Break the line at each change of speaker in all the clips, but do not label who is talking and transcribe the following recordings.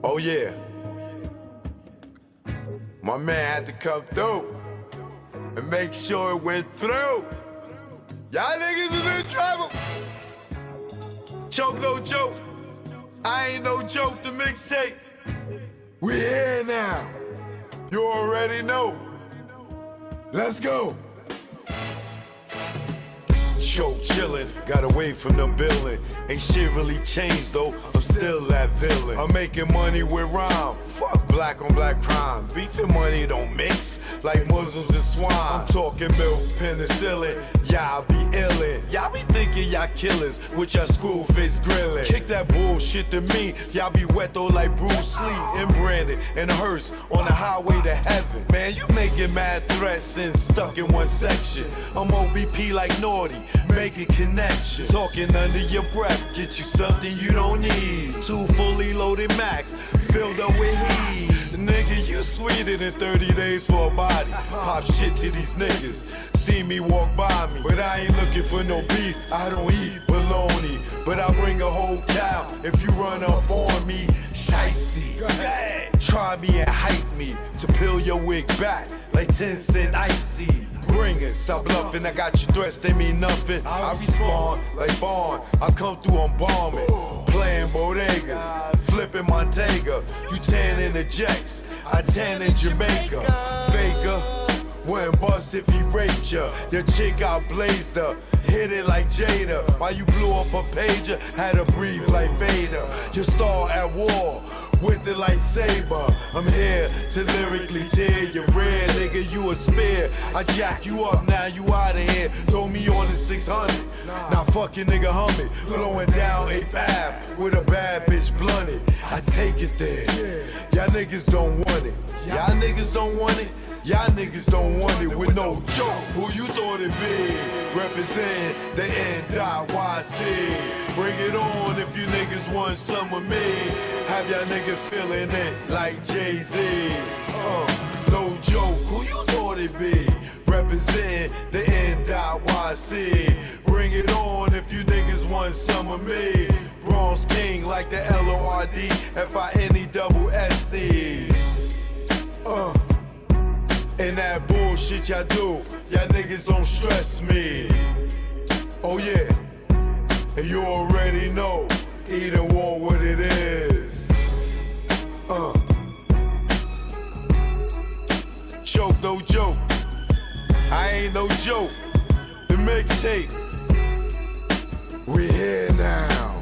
Oh yeah, my man had to come through and make sure it went through. Y'all niggas is in trouble. Choke no joke, I ain't no joke, the mixtape. We here now, you already know. Let's go. Choke chillin', got away from them billin'. Ain't shit really changed though, I'm still that villain. I'm making money with rhyme, fuck black on black crime. Beef and money don't mix, like Muslims and swine. I'm talking milk, penicillin, y'all be illin'. Y'all be thinking y'all killers, with y'all screw face grillin'. Kick that bullshit to me, y'all be wet though like Bruce Lee. And Brandon and Hearst on the highway to heaven. Man, you making mad threats and stuck in one section. I'm OBP like Naughty, making connections. Talking under your breath, get you something you don't need. 2 fully loaded Macs, filled up with heat. Nigga, you sweeter than 30 days for a body. Pop shit to these niggas, see me walk by me. But I ain't looking for no beef, I don't eat bologna. But I bring a whole cow if you run up on me. Shiesty, try me and hype me to peel your wig back like 10 cent icy. Bring it, stop bluffing, I got your threats, they mean nothing. I respond like Bond, I come through, I'm bombing. Playing bodegas, flipping Montega. You tan in the Jacks, I tan in Jamaica. Faker, wouldn't bust if he raped ya. Your chick out blazed her, hit it like Jada. While you blew up a pager, had to breathe like Vader. Your star at war, with the lightsaber. I'm here to lyrically tear your red, nigga, you a spear. I jack you up, now you out of here. Throw me on the 600. Now fucking nigga hummin', blowing down 8th Ave with a bad bitch blunted. I take it there. Y'all niggas don't want it. Y'all niggas don't want it. Y'all niggas don't want it with no joke. Who you thought it be? Represent the NYC. Bring it on if you niggas want some of me. Have y'all niggas feeling it like Jay-Z. No joke, who you thought it be? Represent the NYC. Bring it on if you niggas want some of me. Bronx King like the LORDFINESSE. And that bullshit y'all do, y'all niggas don't stress me. Oh yeah, and you already know, either war what it is. Choke no joke, I ain't no joke. The mixtape, we here now.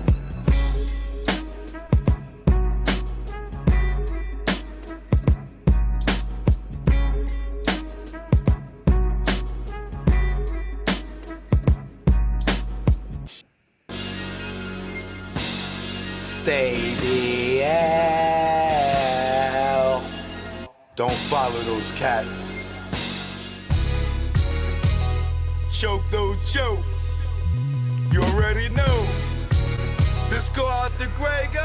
Stay the hell. Don't follow those cats. Choke no joke. You already know. This go out the Grey go.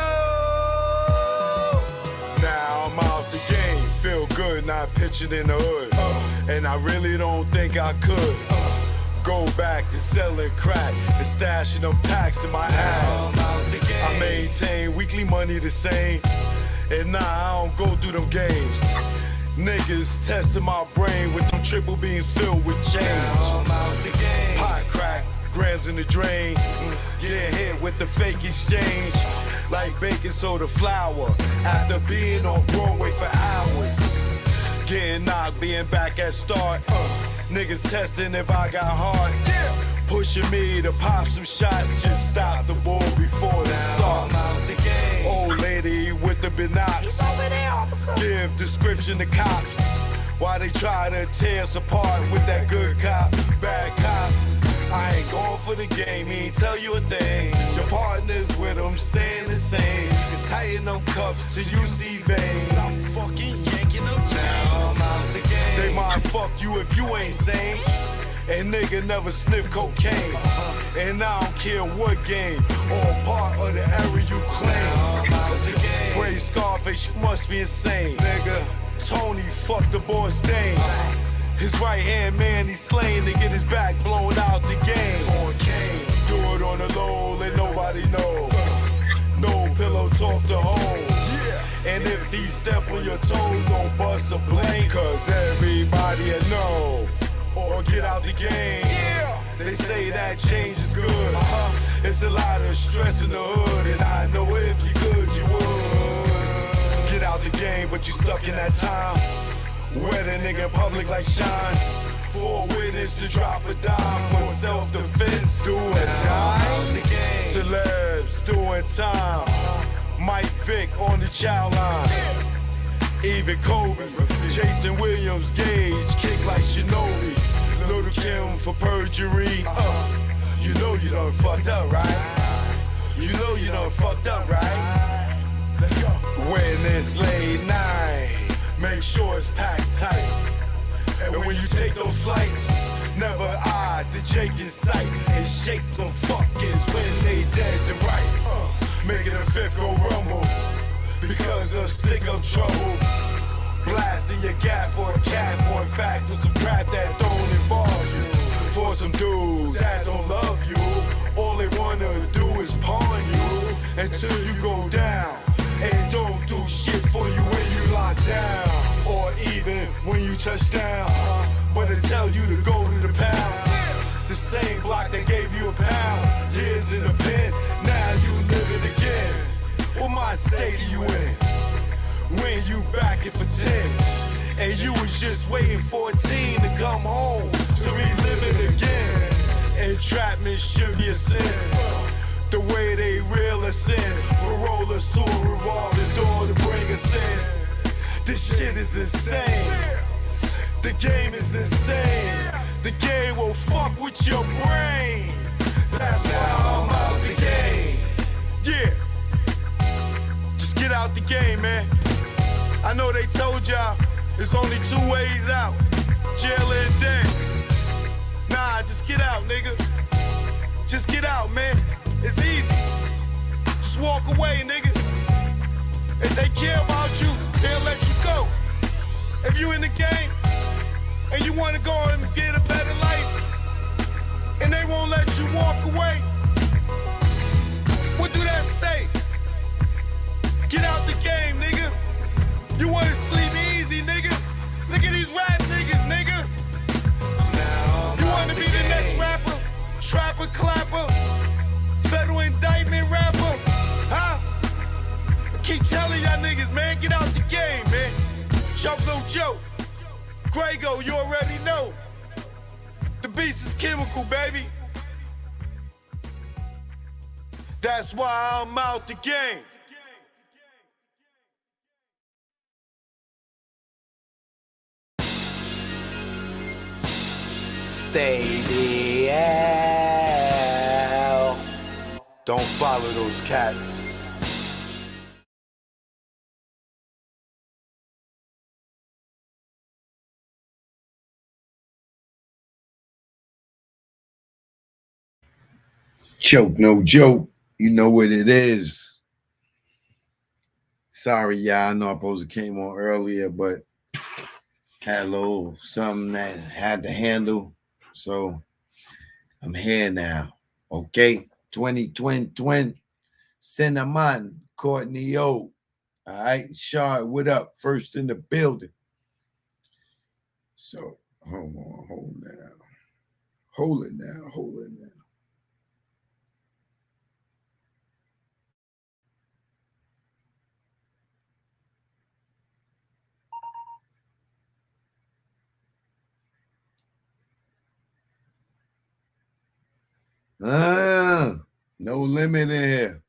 Now I'm out the game. Feel good not pitching in the hood. And I really don't think I could go back to selling crack and stashing them packs in my ass. I maintain weekly money the same, and nah, I don't go through them games. Niggas testing my brain with them triple beams filled with change. Pot crack, grams in the drain, get hit with the fake exchange. Like baking soda flour, after being on Broadway for hours. Getting knocked, being back at start. Niggas testing if I got heart. Pushing me to pop some shots, just stop the ball before the start. Old lady with the binocs, give description to cops. Why they try to tear us apart with that good cop, bad cop. I ain't going for the game, he ain't tell you a thing. Your partners with them saying the same. You can tighten them cuffs till you see veins. Stop fucking yanking them down. They might fuck you if you ain't sane. And nigga never sniff cocaine. And I don't care what game or part of the area you claim. Praise Scarface, you must be insane. Nigga, Tony fucked the boss Dane. His right hand man, he's slain to get his back blown out the game. Do it on the low, let nobody know. No off the hose. Yeah. And if he step on your toes, don't bust a blame, cause everybody will know or get out the game. Yeah. They say that change is good. It's a lot of stress in the hood, and I know if you could, you would. Get out the game, but you stuck in that time where the nigga in public like shine. For a witness to drop a dime for self-defense, do or die. Celebs doing time. Mike Vick on the child line. Even Kobe, Jason Williams, Gage, kick like Shinobi. Little Kim for perjury. You know you done fucked up, right? You know you done fucked up, right? Let's go. When it's late night, make sure it's packed tight. And when you take those flights, never eye the Jake in sight. And shake them fuckers when they dead to right. Making a fifth go rumble because of stick up trouble. Blasting your gap for a cat, for in fact, for some crap that don't involve you. For some dudes that don't love you, all they wanna do is pawn you until you go down. And don't do shit for you when you lock down, or even when you touch down. But they tell you to go to the pound. The same block that gave you a pound. Years in the pen, now you living again. What mind state are you in? When you back it for 10, and you was just waiting for a teen to come home to relive it again. Entrapment should be a sin. The way they reel us in, will roll us to a revolving door to bring us in. This shit is insane. The game is insane. The game will fuck with your brain. That's why I'm out the game. Yeah. Just get out the game, man. I know they told y'all there's only 2 ways out. Jail and death. Nah, just get out, nigga. Just get out, man. It's easy. Just walk away, nigga. If they care about you, they'll let you go. If you in the game and you wanna go and get a better life, and they won't let you walk away, what do that say? Get out the game, nigga. You wanna sleep easy, nigga? Look at these rap niggas, nigga. You wanna be the next rapper, trapper, clapper, federal indictment rapper, huh? I keep telling y'all niggas, man, get out the game, man. Joke no joke. Grego, you already know. The beast is chemical, baby. That's why I'm out the game. Stay the hell. Don't follow those cats. Choke, no joke. You know what it is. Sorry, y'all. I know I supposed to came on earlier, but had a little something that had to handle. So I'm here now. Okay. 2020. Cinnamon, Courtney O. All right. Shard, what up? First in the building. So hold on, hold now. Hold it now, hold it now. No limit in here.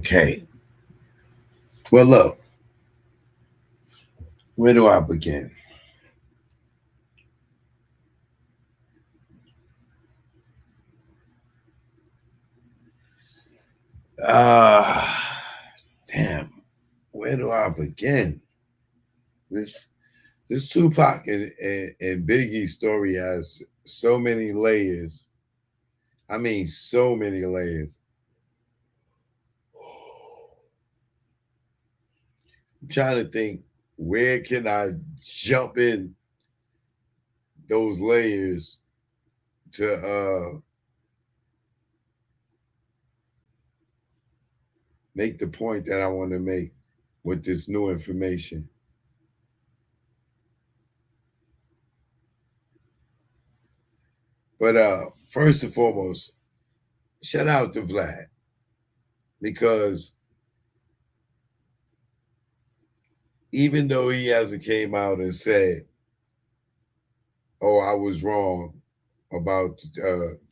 Okay. Well, look, where do I begin? Uh damn. Where do I begin? This this Tupac and Biggie story has so many layers. I mean, so many layers. I'm trying to think, where can I jump in those layers to make the point that I want to make with this new information. But first and foremost, shout out to Vlad, because even though he hasn't came out and said, "Oh, I was wrong about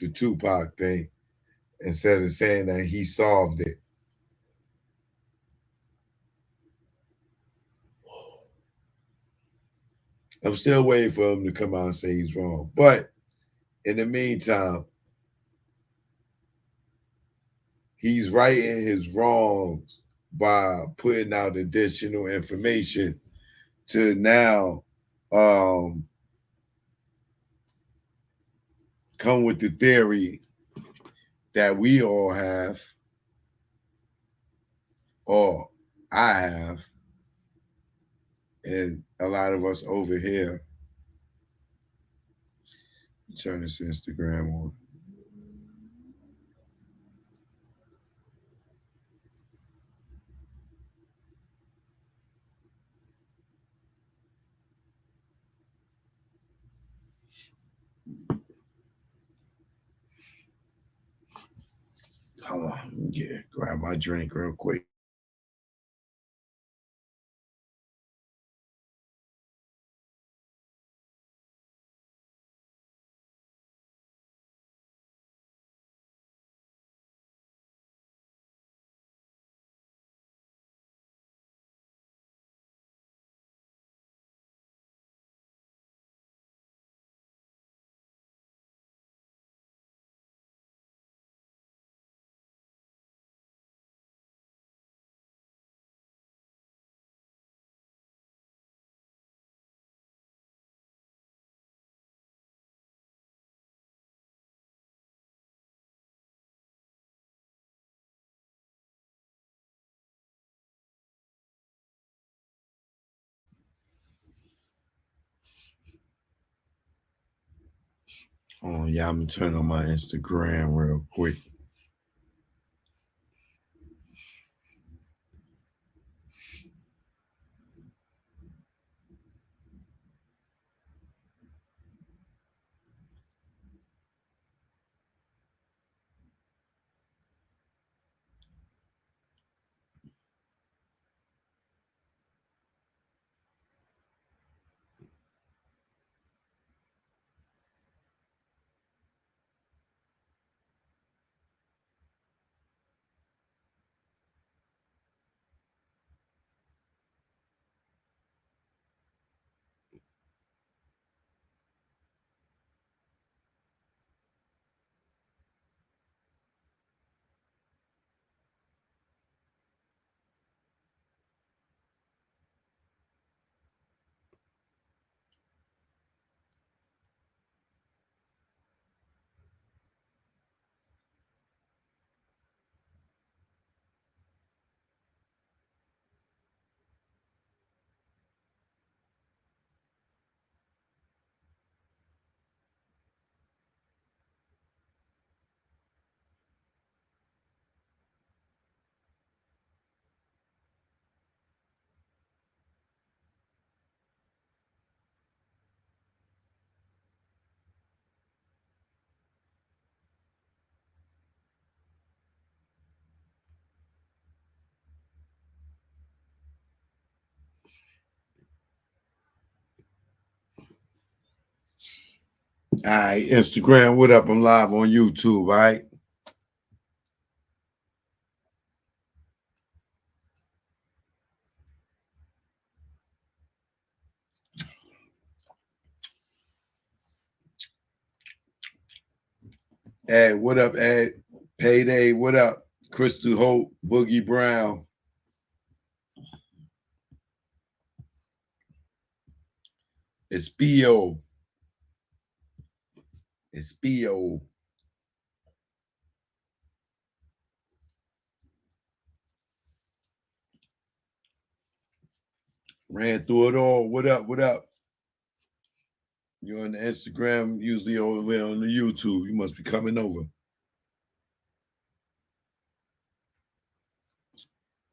the Tupac thing," instead of saying that he solved it, I'm still waiting for him to come out and say he's wrong. But in the meantime, he's righting his wrongs by putting out additional information to now um, come with the theory that we all have, or I have, and a lot of us over here. Turn this Instagram on. Hold on, yeah, grab my drink real quick. Oh yeah, I'm gonna turn on my Instagram real quick. All right, Instagram, what up? I'm live on YouTube, all right? Ed, what up, Ed? Payday, what up? Crystal Hope, Boogie Brown. Espio. Espio. Ran through it all. What up? What up? You're on the Instagram, usually over there on the YouTube. You must be coming over.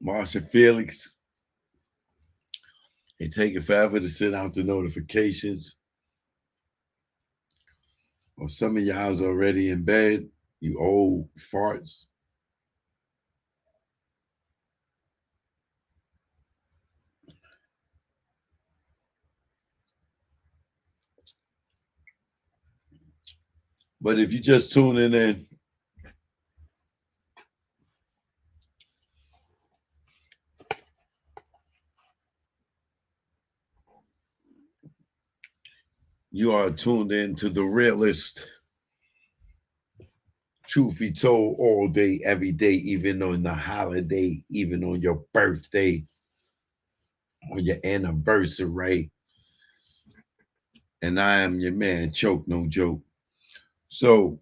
Marsha Felix. It taking forever to send out the notifications. Or some of y'all's already in bed, you old farts. But if you just tuning in, you are tuned in to the realest. Truth be told, all day, every day, even on the holiday, even on your birthday, on your anniversary. And I am your man, Choke No Joke. So,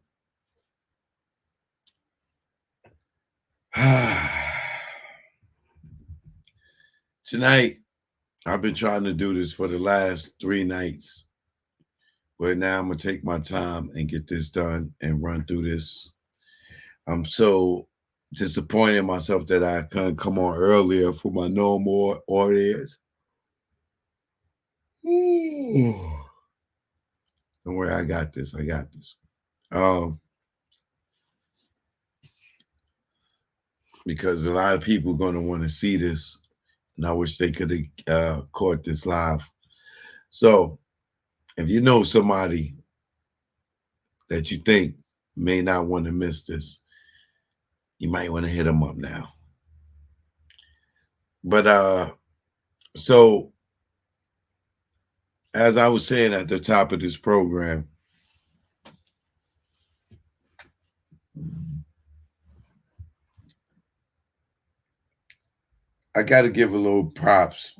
tonight, I've been trying to do this for the last 3 nights. But now I'm going to take my time and get this done and run through this. I'm so disappointed in myself that I couldn't come on earlier for my normal audience. Ooh. Don't worry, I got this. I got this. Because a lot of people are going to want to see this, and I wish they could have caught this live. So, if you know somebody that you think may not want to miss this, you might want to hit them up now. But so as I was saying at the top of this program, I got to give a little props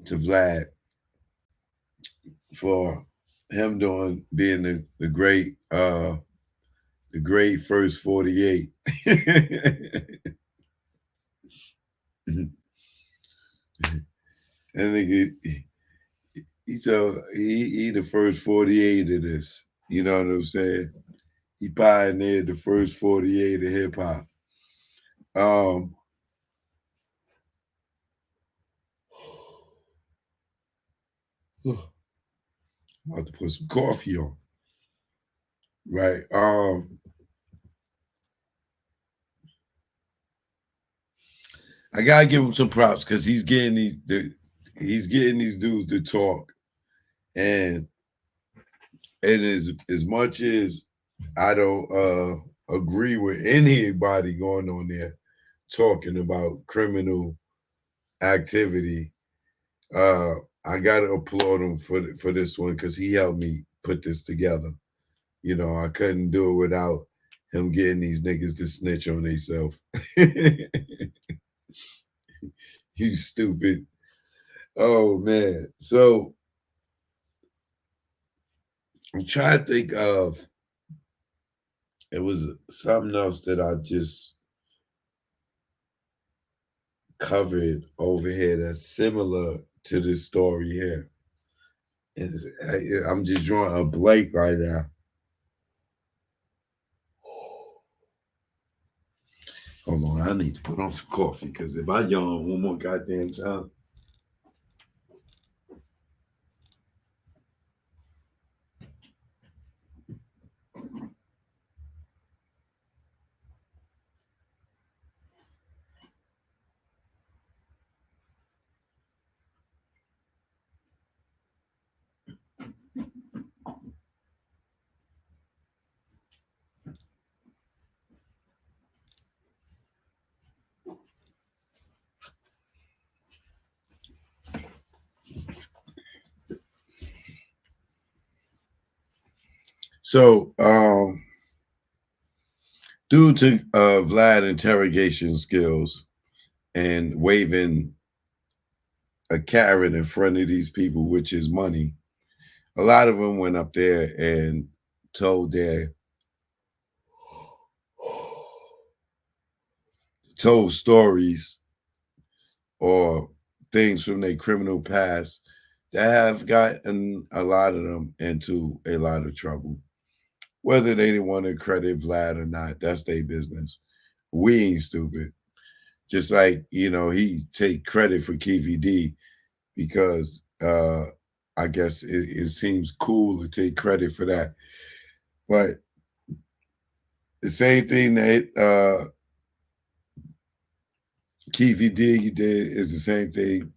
to Vlad for him being the great first 48. I think he the first 48 of this. You know what I'm saying? He pioneered the first 48 of hip hop. I'm about to put some coffee on. Right. I gotta give him some props because he's getting these dudes to talk. And as much as I don't agree with anybody going on there talking about criminal activity, I gotta applaud him for this one because he helped me put this together. You know, I couldn't do it without him getting these niggas to snitch on themselves. You stupid. Oh man. So I'm trying to think of it was something else that I just covered over here that's similar to this story here. I'm just drawing a blank right now. Hold on, I need to put on some coffee because if I yawn one more goddamn time. So, due to Vlad interrogation skills and waving a carrot in front of these people, which is money, a lot of them went up there and told their told stories or things from their criminal past that have gotten a lot of them into a lot of trouble. Whether they didn't want to credit Vlad or not, that's their business. We ain't stupid. Just like, he take credit for Keefe D because I guess it seems cool to take credit for that. But the same thing that Keefe D did is the same thing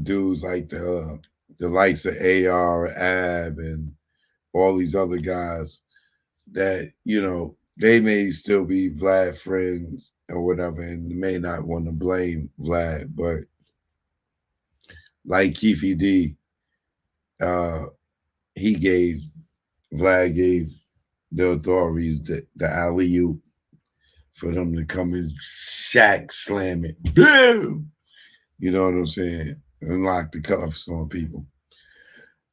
dudes like the likes of AR, Ab, and all these other guys that they may still be Vlad friends or whatever, and may not want to blame Vlad, but like Keefe D, uh, he gave Vlad gave the authorities the alley oop for them to come and shack slam it, boom. You know what I'm saying? And lock the cuffs on people.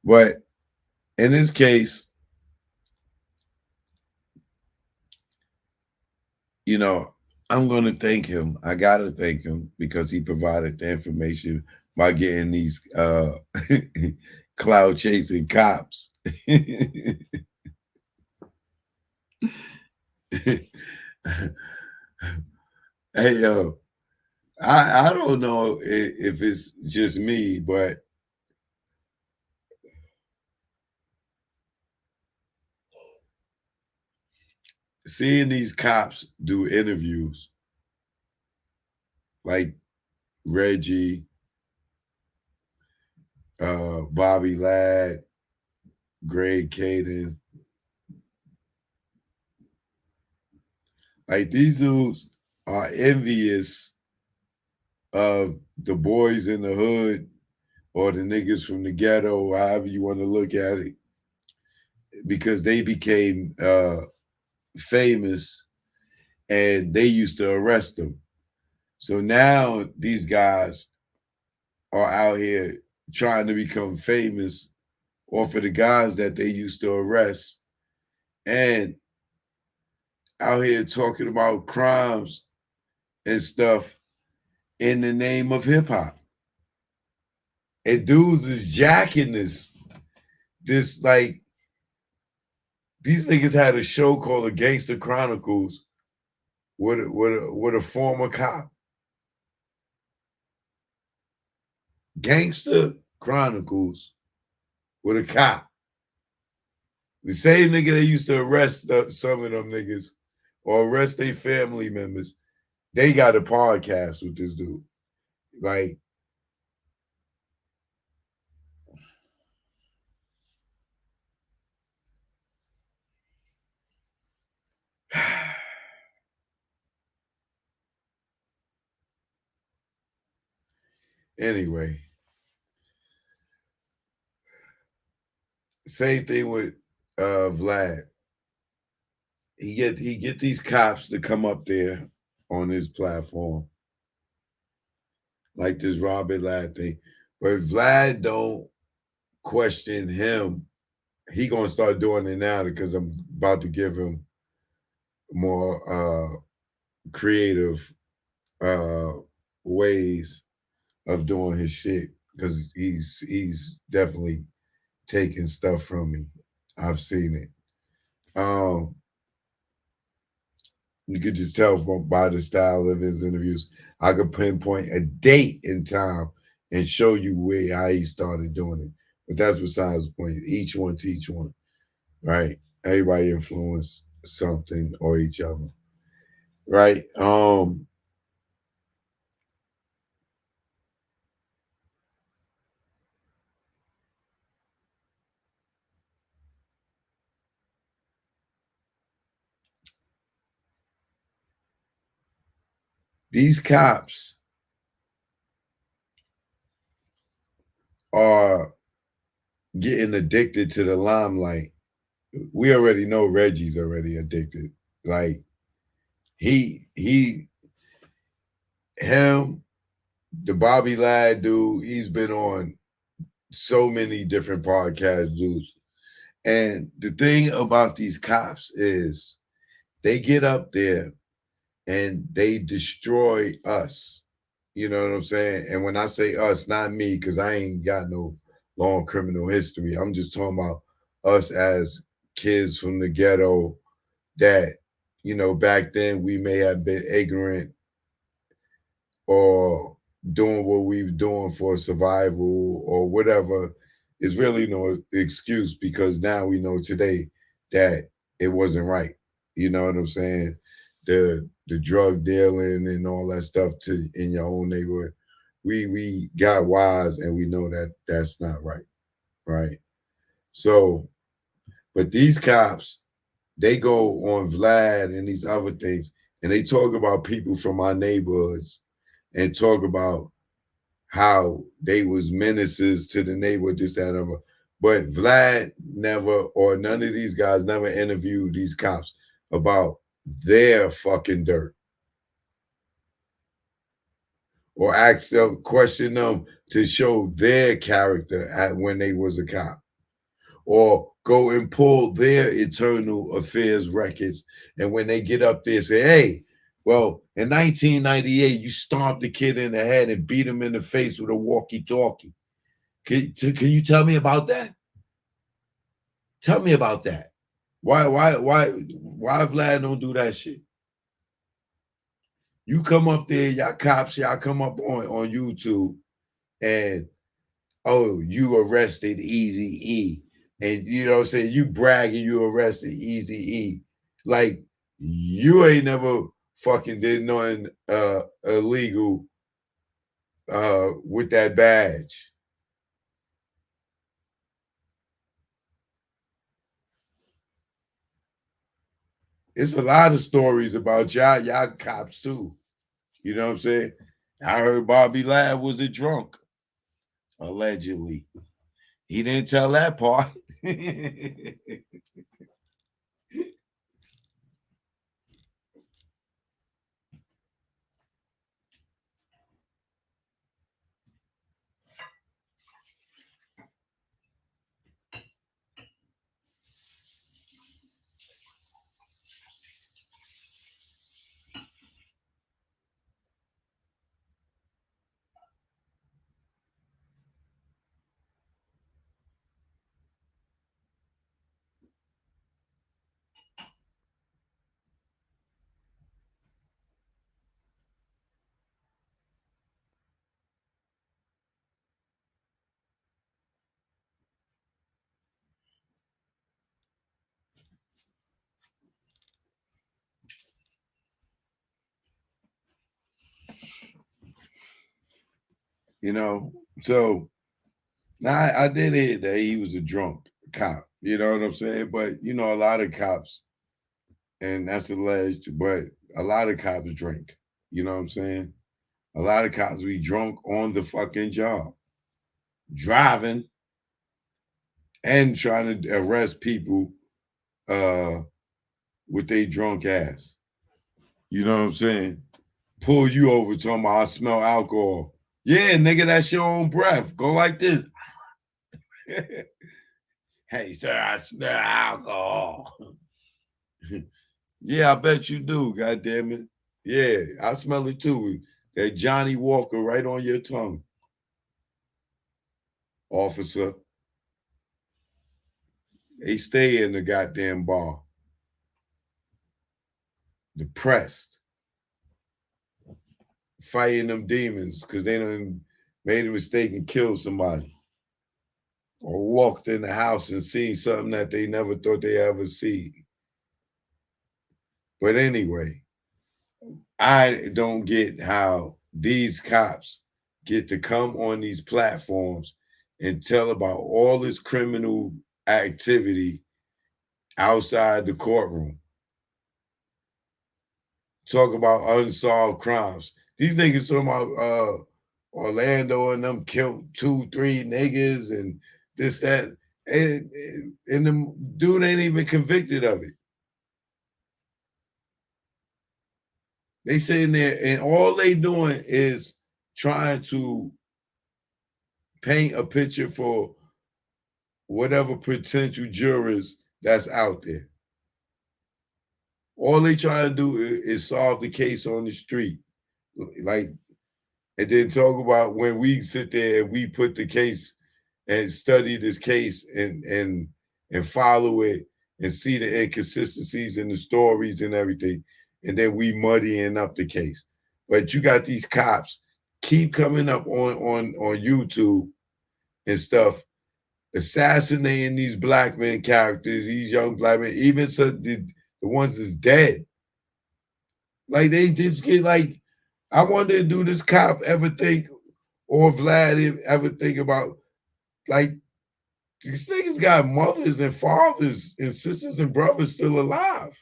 But in this case, you know, I'm going to thank him. I got to thank him because he provided the information by getting these cloud chasing cops. Hey, yo, I don't know if it's just me, but seeing these cops do interviews like Reggie, Bobby Ladd, Greg Caden, like these dudes are envious of the boys in the hood or the niggas from the ghetto, however you want to look at it, because they became famous and they used to arrest them. So now these guys are out here trying to become famous off of the guys that they used to arrest and out here talking about crimes and stuff in the name of hip hop. And dudes is jacking this like these niggas had a show called The Gangster Chronicles with a former cop. Gangster Chronicles with a cop. The same nigga that used to arrest some of them niggas or arrest their family members, they got a podcast with this dude. Like, anyway, same thing with Vlad. He get these cops to come up there on his platform, like this Robert Ladd thing. But if Vlad don't question him, he gonna start doing it now because I'm about to give him more creative uh ways of doing his shit because he's definitely taking stuff from me. I've seen it. You could just tell by the style of his interviews. I could pinpoint a date and time and show you how he started doing it. But that's besides the point. Each one teach one, right? Everybody influence something or each other, right? These cops are getting addicted to the limelight. We already know Reggie's already addicted. Like he him, the Bobby Ladd dude, he's been on so many different podcast dudes. And the thing about these cops is they get up there and they destroy us. You know what I'm saying? And when I say us, not me, because I ain't got no long criminal history. I'm just talking about us as kids from the ghetto that, back then we may have been ignorant or doing what we were doing for survival or whatever is really no excuse because now we know today that it wasn't right. You know what I'm saying? The drug dealing and all that stuff to in your own neighborhood. We got wise and we know that that's not right. Right. So, but these cops, they go on Vlad and these other things and they talk about people from our neighborhoods and talk about how they was menaces to the neighborhood, this, that, and other. But Vlad never, or none of these guys never interviewed these cops about their fucking dirt or asked them, question them to show their character at when they was a cop or go and pull their internal affairs records. And when they get up there, say, hey, well, in 1998, you stomped the kid in the head and beat him in the face with a walkie-talkie. Can you tell me about that? Tell me about that. Why Vlad don't do that shit? You come up there, y'all cops, y'all come up on YouTube and oh, you arrested Easy E. And you know what I'm saying? You bragging you arrested Easy E. Like you ain't never fucking did nothing illegal with that badge. It's a lot of stories about y'all cops too. You know what I'm saying? I heard Bobby Ladd was a drunk, allegedly. He didn't tell that part. you know, so now I did hear that he was a drunk cop. You know what I'm saying? But a lot of cops, and that's alleged, but a lot of cops drink. You know what I'm saying? A lot of cops be drunk on the fucking job, driving and trying to arrest people uh with their drunk ass. You know what I'm saying? Pull you over talking about I smell alcohol. Yeah, nigga, that's your own breath. Go like this. Hey, sir, I smell alcohol. Yeah, I bet you do, God damn it. Yeah, I smell it too. That Johnny Walker right on your tongue. Officer, they stay in the goddamn bar. Depressed. Fighting them demons because they done made a mistake and killed somebody. Or walked in the house and seen something that they never thought they ever see. But anyway, I don't get how these cops get to come on these platforms and tell about all this criminal activity outside the courtroom. Talk about unsolved crimes. These niggas talking about Orlando and them killed 2, 3 niggas and this, that. and the dude ain't even convicted of it. They sitting there and all they doing is trying to paint a picture for whatever potential jurors that's out there. All they trying to do is solve the case on the street. Like, and then talk about when we sit there and we put the case and study this case and follow it and see the inconsistencies in the stories and everything, and then we muddying up the case. But you got these cops keep coming up on YouTube and stuff, assassinating these black men characters, these young black men, even so the ones that's dead. Like they just get like, I wonder, do this cop ever think, or Vlad ever think about, like, these niggas got mothers and fathers and sisters and brothers still alive.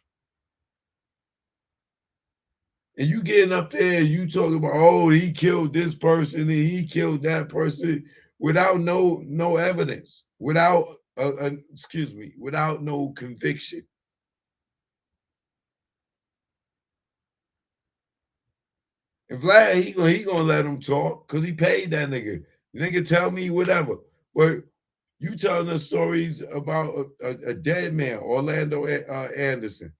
And you getting up there and you talking about, oh, he killed this person and he killed that person without no evidence, without excuse me, without no conviction. And Vlad, he gonna let him talk because he paid that nigga. The nigga tell me whatever. But you telling us stories about a dead man, Orlando Anderson.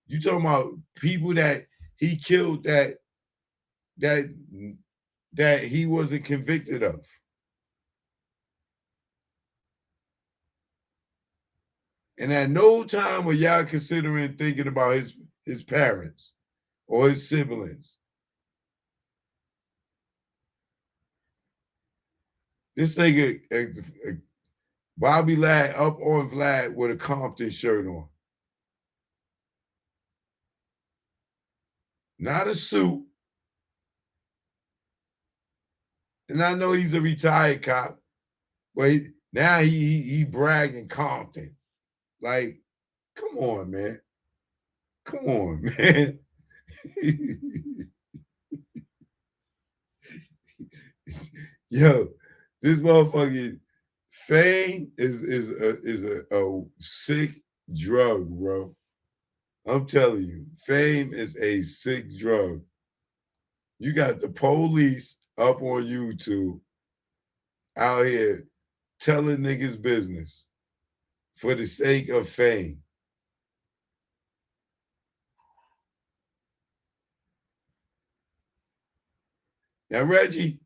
You talking about people that he killed that that he wasn't convicted of. And at no time were y'all considering thinking about his parents or his siblings. This nigga, Bobby Ladd up on Vlad with a Compton shirt on. Not a suit. And I know he's a retired cop, but now he bragging Compton. Like, come on, man. Come on, man. Yo, this motherfucking fame is a sick drug, bro. I'm telling you, fame is a sick drug. You got the police up on YouTube out here telling niggas business for the sake of fame. Now, Reggie,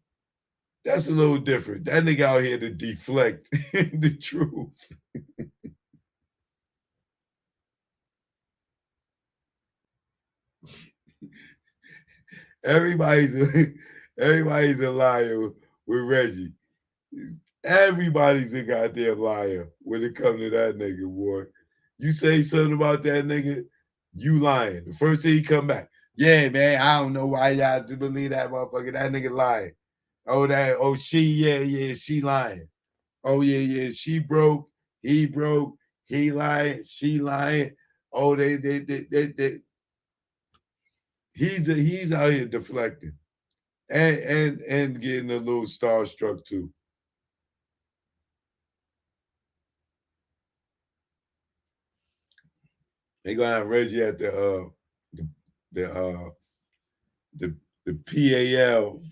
that's a little different. That nigga out here to deflect the truth. Everybody's everybody's a liar with Reggie. Everybody's a goddamn liar when it comes to that nigga, boy. You say something about that nigga, you lying. The first thing he come back, yeah, man, I don't know why y'all to believe that motherfucker. That nigga lying. She lying. Oh, yeah, she broke, he lying, she lying. Oh, they he's out here deflecting and getting a little starstruck too. They gonna have Reggie at the the uh the the PAL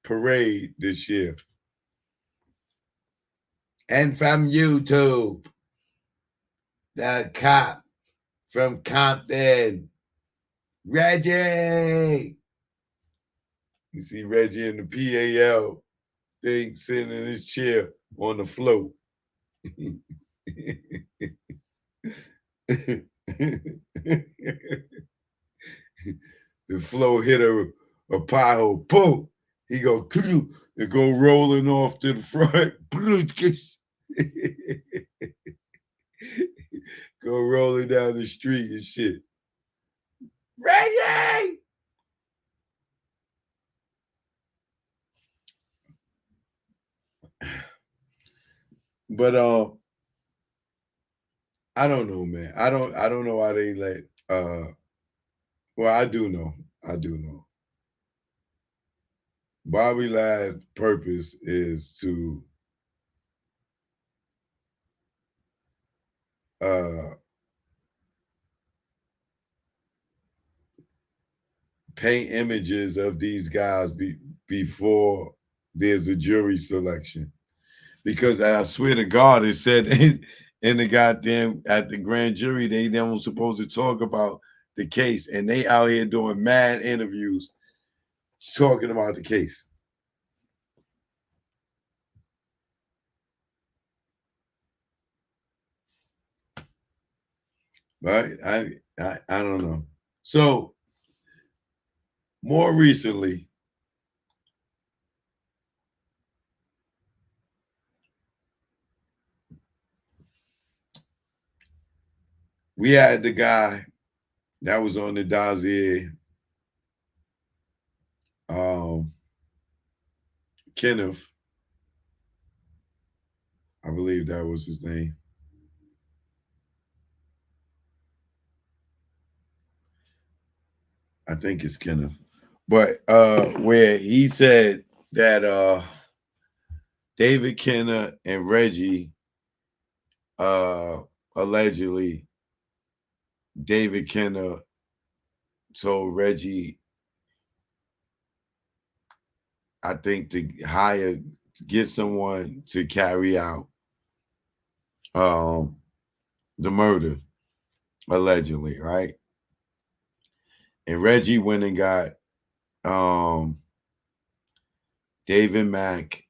parade this year. And from YouTube, the cop from Compton, Reggie. You see Reggie in the PAL thing sitting in his chair on the float. The flow hit a pothole, boom. He go and go rolling off to the front. Go rolling down the street and shit. Reggie! But I don't know, man. I don't know why they let well, I do know. I do know. Bobby Lad's purpose is to uh, paint images of these guys before there's a jury selection. Because I swear to God, it said in the goddamn at the grand jury they weren't supposed to talk about the case, and they out here doing mad interviews talking about the case. Right? I don't know. So more recently, we had the guy that was on the dossier, um, Kenneth, I believe that was his name. I think it's Kenneth. But where he said that David Kenner and Reggie uh allegedly David Kenner told Reggie, I think, to get someone to carry out um the murder, allegedly, right? And Reggie went and got um David Mack,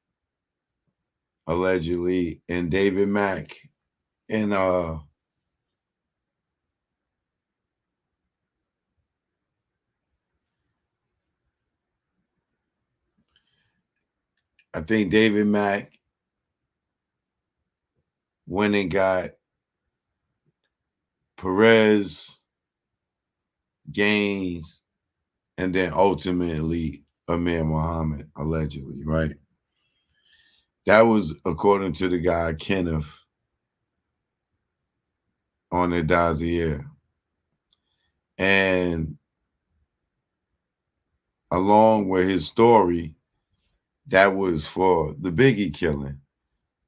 allegedly, and David Mack and I think David Mack went and got Perez, Gaines, and then ultimately Amir Muhammad, allegedly, right? That was according to the guy Kenneth on the dossier. And along with his story, that was for the Biggie killing,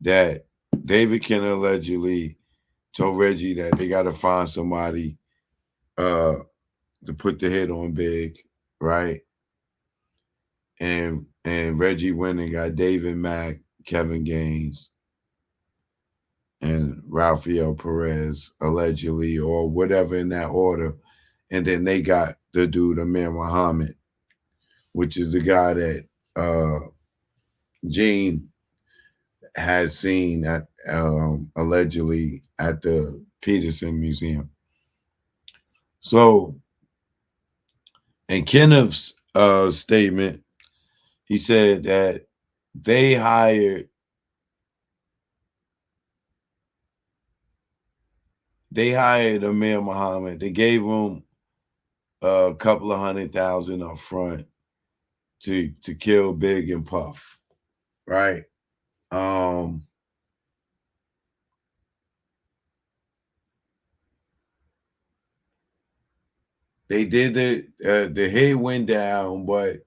that David Kenner allegedly told Reggie that they got to find somebody uh, to put the hit on Big, right? And Reggie went and got David Mack, Kevin Gaines, and Rafael Perez, allegedly, or whatever in that order. And then they got the dude Amir Muhammad, which is the guy that Gene has seen at allegedly at the Peterson Museum. So, in Kenneth's statement, he said that they hired Amir Muhammad. They gave him a couple of $100,000 up front to kill Big and Puff, right? Um, they did it. The hit went down, but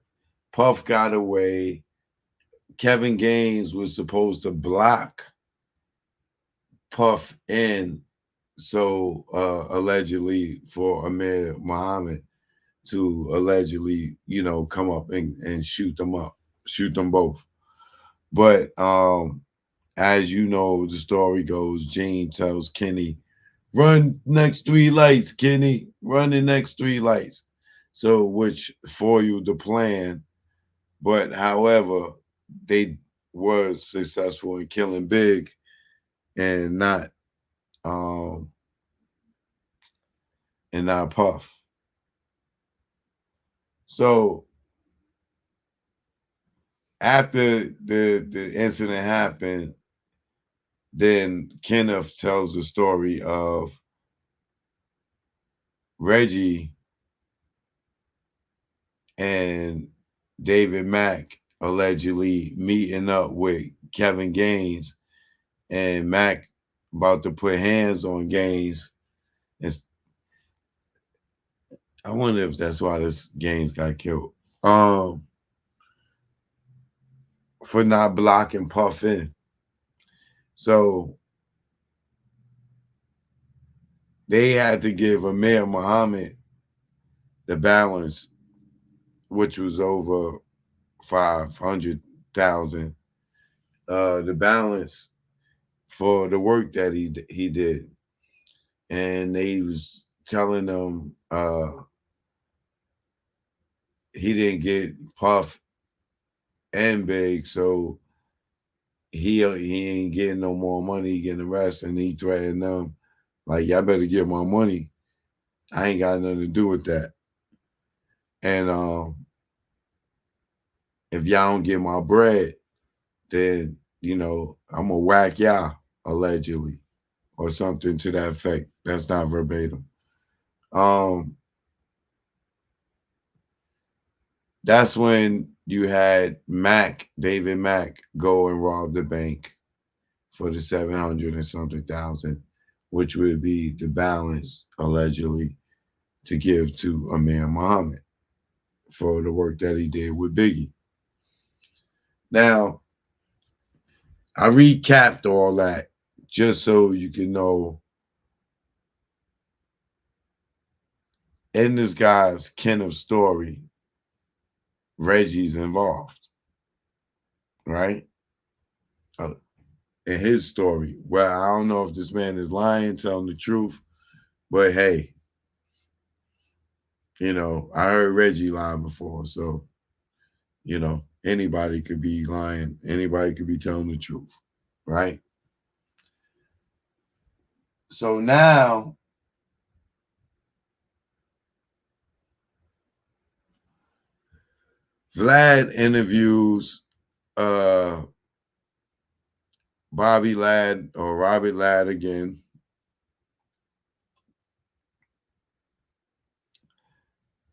Puff got away. Kevin Gaines was supposed to block Puff in, so allegedly for Amir Muhammad to allegedly, come up and shoot them up, shoot them both. But as you know, the story goes, Gene tells Kenny, run next three lights, Kenny, run the next three lights. So which foiled the plan. But however, they were successful in killing Big and um not Puff. So after the incident happened, then Kenneth tells the story of Reggie and David Mack allegedly meeting up with Kevin Gaines, and Mack about to put hands on Gaines. And I wonder if that's why this Gaines got killed. for not blocking Puff in. So they had to give Amir Muhammad the balance, which was over 500,000. The balance for the work that he did, and they was telling them he didn't get Puff and Big, so he ain't getting no more money, he getting the rest, and he threatened them like, y'all better get my money. I ain't got nothing to do with that. And if y'all don't get my bread, then I'm gonna whack y'all, allegedly, or something to that effect. That's not verbatim. Um, that's when you had David Mack, go and rob the bank for the 700 and something thousand, which would be the balance allegedly to give to Amir Muhammad for the work that he did with Biggie. Now, I recapped all that just so you can know in this guy's Kenneth story, Reggie's involved, right? Uh, in his story. Well, I don't know if this man is lying, telling the truth, but hey, I heard Reggie lie before, so anybody could be lying, anybody could be telling the truth, right? So now Vlad interviews uh Bobby Ladd or Robert Ladd again.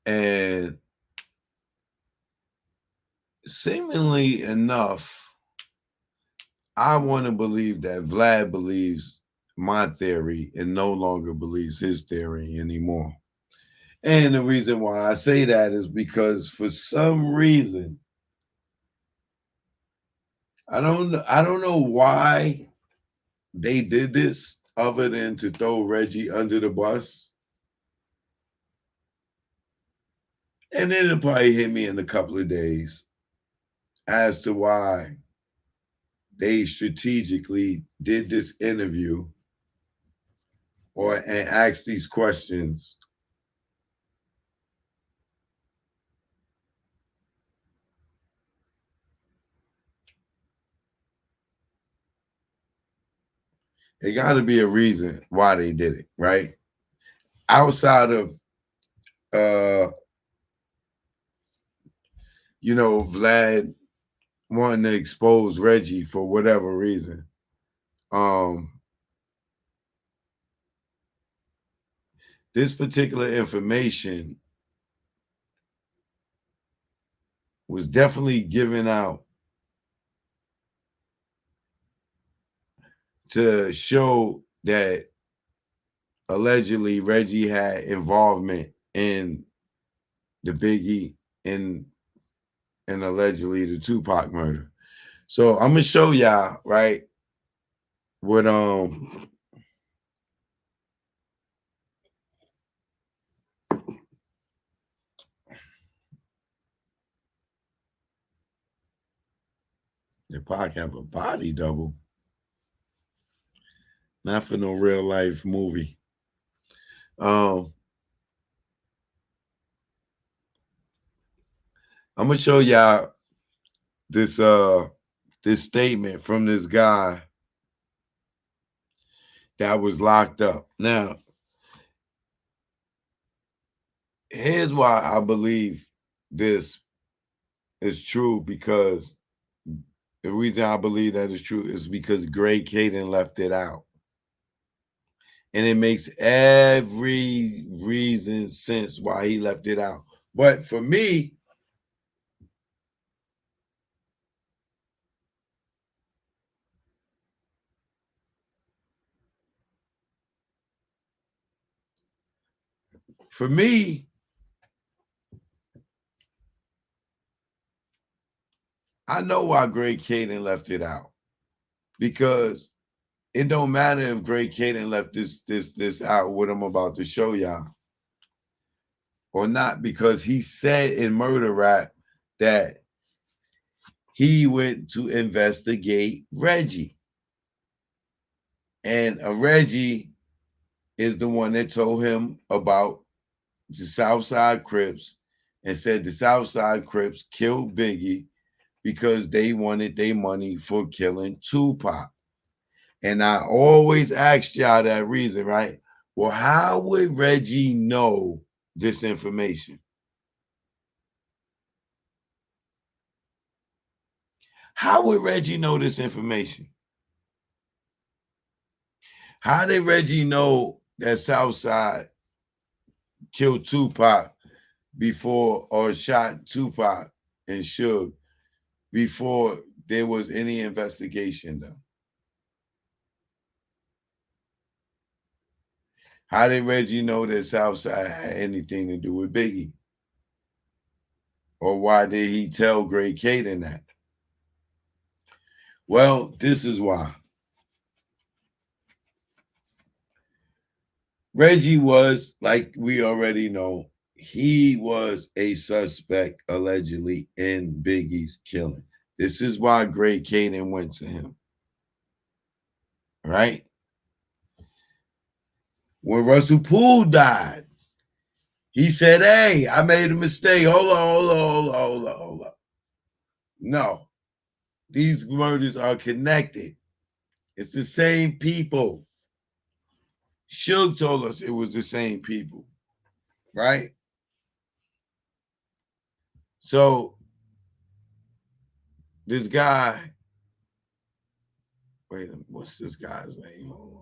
And seemingly enough, I want to believe that Vlad believes my theory and no longer believes his theory anymore. And the reason why I say that is because for some reason, I don't know why they did this other than to throw Reggie under the bus. And then it'll probably hit me in a couple of days as to why they strategically did this interview and asked these questions. There got to be a reason why they did it, right? Outside of uh, Vlad wanting to expose Reggie for whatever reason. Um, this particular information was definitely given out to show that allegedly Reggie had involvement in the Biggie and allegedly the Tupac murder. So I'm gonna show y'all, right, what the Pac have a body double, not for no real life movie. Um, I'm gonna show y'all this this statement from this guy that was locked up. Now, here's why I believe this is true, because the reason I believe that is true is because Greg Caden left it out. And it makes every reason sense why he left it out. But for me, for me, I know why Greg Caden left it out, because it don't matter if Greg Caden left this out, what I'm about to show y'all, or not, because he said in Murder Rap that he went to investigate Reggie. And Reggie is the one that told him about the Southside Crips and said the Southside Crips killed Biggie because they wanted their money for killing Tupac. And I always asked y'all that reason, right? Well, how would Reggie know this information? How would Reggie know this information? How did Reggie know that Southside killed Tupac before, or shot Tupac and Suge before there was any investigation done? How did Reggie know that Southside had anything to do with Biggie? Or why did he tell Greg Caden that? Well, this is why. Reggie was, like we already know, he was a suspect allegedly in Biggie's killing. This is why Greg Caden went to him. Right? When Russell Poole died, he said, hey, I made a mistake. Hold on. No, these murders are connected. It's the same people. Suge told us it was the same people, right? So this guy, wait, what's this guy's name? Hold on.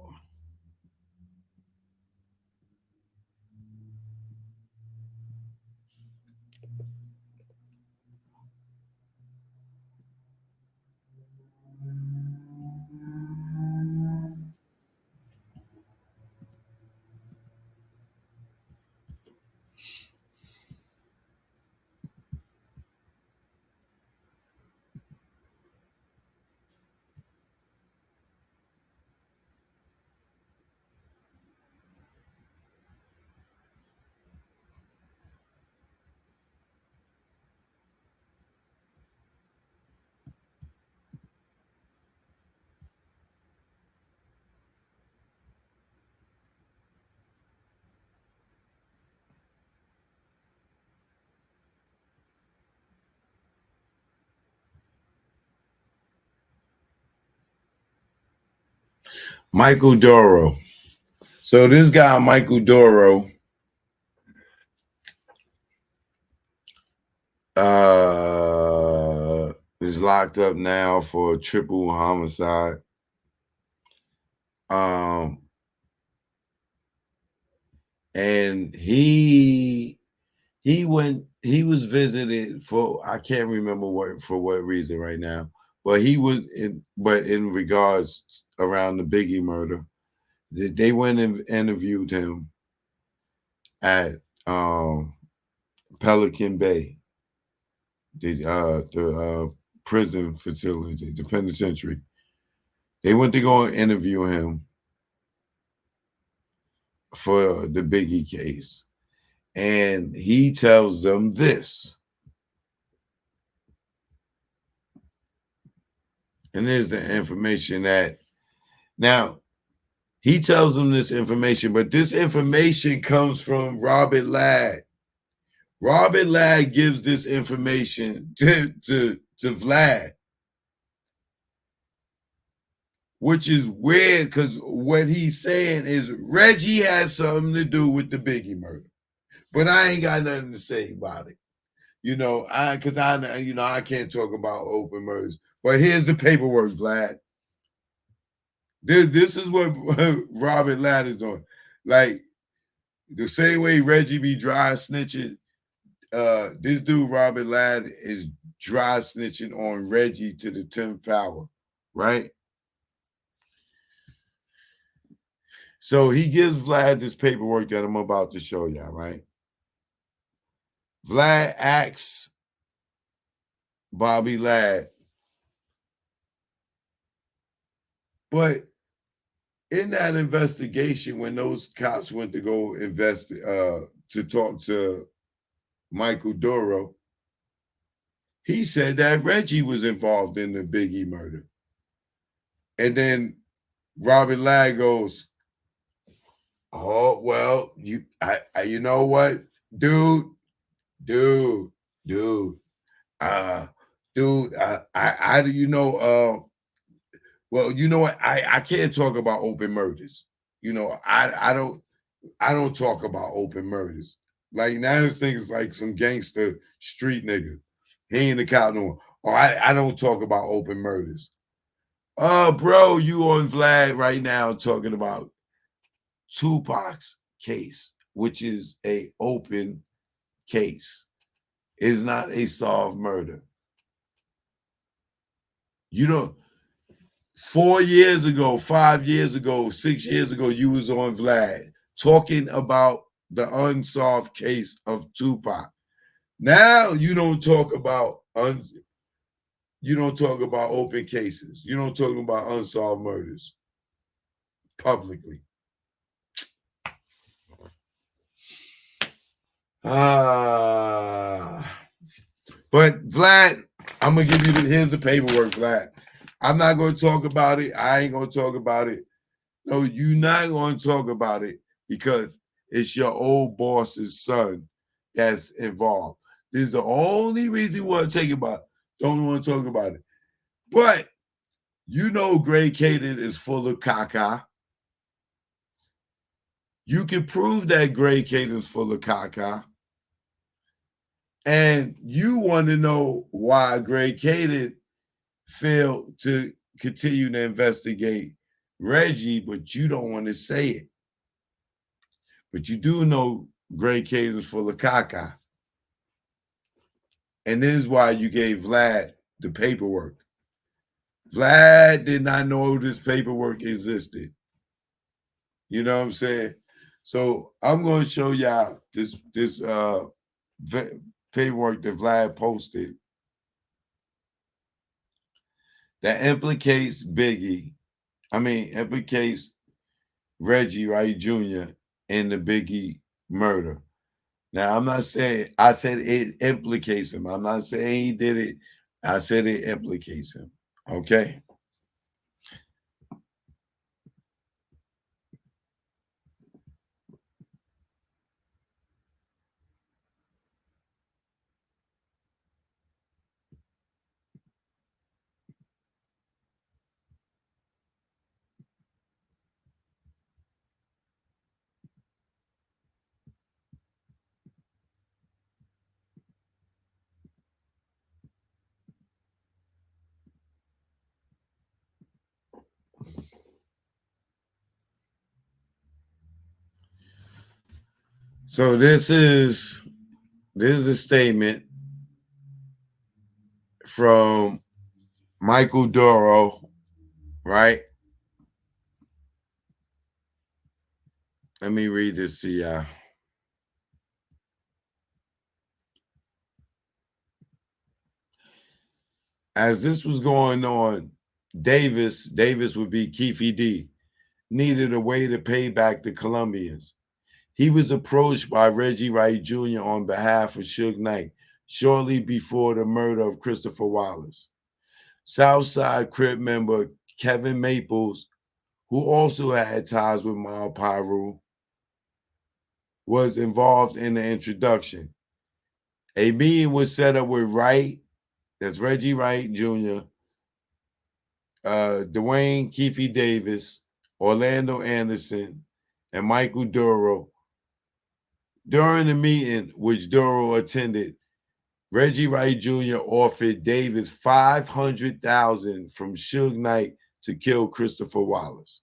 Michael Doro. So this guy, Michael Doro, is locked up now for triple homicide. And he was visited for, I can't remember what reason right now, but in regards around the Biggie murder, they went and interviewed him at Pelican Bay, the prison facility, the penitentiary. They went to go and interview him for the Biggie case. And he tells them this. And there's the information that, now, he tells them this information, but this information comes from Robert Ladd. Robert Ladd gives this information to Vlad, which is weird because what he's saying is Reggie has something to do with the Biggie murder. But I ain't got nothing to say about it. I can't talk about open murders. But here's the paperwork, Vlad. This is what Robert Ladd is doing. Like, the same way Reggie be dry snitching, this dude Robert Ladd is dry snitching on Reggie to the 10th power, right? So he gives Vlad this paperwork that I'm about to show y'all, right? Vlad asks Bobby Ladd. But in that investigation, when those cops went to go to talk to Michael Duro, he said that Reggie was involved in the Biggie murder. And then Robert Ladd goes, "Oh well, you know what, dude, dude, dude, uh, dude, I you know, well, you know what, I can't talk about open murders. You know, I don't talk about open murders. Like now, this thing is like some gangster street nigga. He ain't the cop no more. Or I don't talk about open murders. Oh, bro, you on Vlad right now talking about Tupac's case, which is a open case, is not a solved murder. You don't. 4 years ago, 5 years ago, 6 years ago, you was on Vlad talking about the unsolved case of Tupac. Now you don't talk about you don't talk about open cases. You don't talk about unsolved murders publicly. But Vlad, I'm gonna give you here's the paperwork, Vlad. I'm not gonna talk about it. I ain't gonna talk about it. No, you're not gonna talk about it because it's your old boss's son that's involved. This is the only reason you want to take it about. Don't want to talk about it. But you know Gray Caden is full of caca. You can prove that Gray Caden is full of caca. And you want to know why Gray Caden failed to continue to investigate Reggie, but you don't want to say it. But you do know Gray Caden is full of caca. And this is why you gave Vlad the paperwork. Vlad did not know this paperwork existed. You know what I'm saying? So I'm going to show y'all this paperwork that Vlad posted that implicates implicates Reggie Wright Jr. in the Biggie murder. Now, I'm not saying, I said it implicates him. I'm not saying he did it. I said it implicates him. Okay? So this is a statement from Michael Duro, right? Let me read this to y'all. As this was going on, Davis would be Keefe D, needed a way to pay back the Colombians. He was approached by Reggie Wright Jr. on behalf of Suge Knight shortly before the murder of Christopher Wallace. Southside Crip member Kevin Maples, who also had ties with Mal Pyru, was involved in the introduction. A meeting was set up with Wright, that's Reggie Wright Jr., Dwayne Keefe Davis, Orlando Anderson, and Michael Duro. During the meeting, which Duro attended, Reggie Wright Jr. offered Davis $500,000 from Suge Knight to kill Christopher Wallace.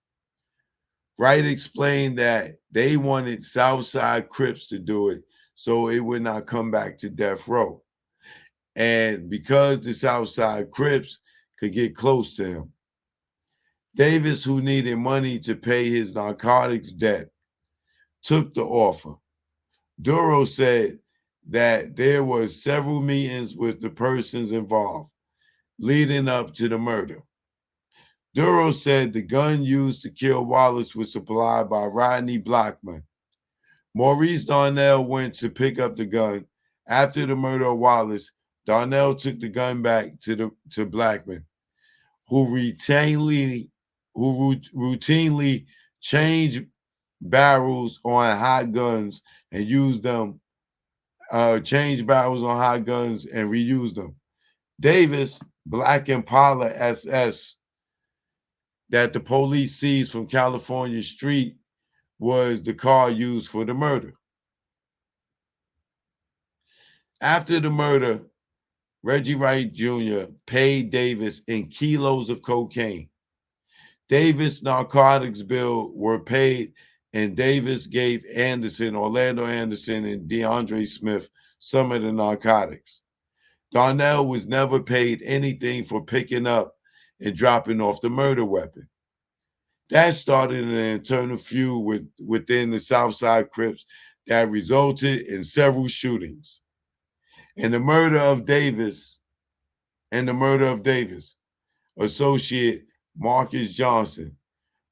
Wright explained that they wanted Southside Crips to do it so it would not come back to death row. And because the Southside Crips could get close to him. Davis, who needed money to pay his narcotics debt, took the offer. Duro said that there were several meetings with the persons involved leading up to the murder. Duro said the gun used to kill Wallace was supplied by Rodney Blackman. Maurice Darnell went to pick up the gun. After the murder of Wallace, Darnell took the gun back to Blackman, who routinely changed barrels on hot guns and used them, changed barrels on hot guns and reused them. Davis, Black Impala SS, that the police seized from California Street was the car used for the murder. After the murder, Reggie Wright Jr. paid Davis in kilos of cocaine. Davis' narcotics bill were paid, and Davis gave Orlando Anderson, and DeAndre Smith some of the narcotics. Darnell was never paid anything for picking up and dropping off the murder weapon. That started an internal feud within the Southside Crips that resulted in several shootings. And the murder of Davis, associate Marcus Johnson,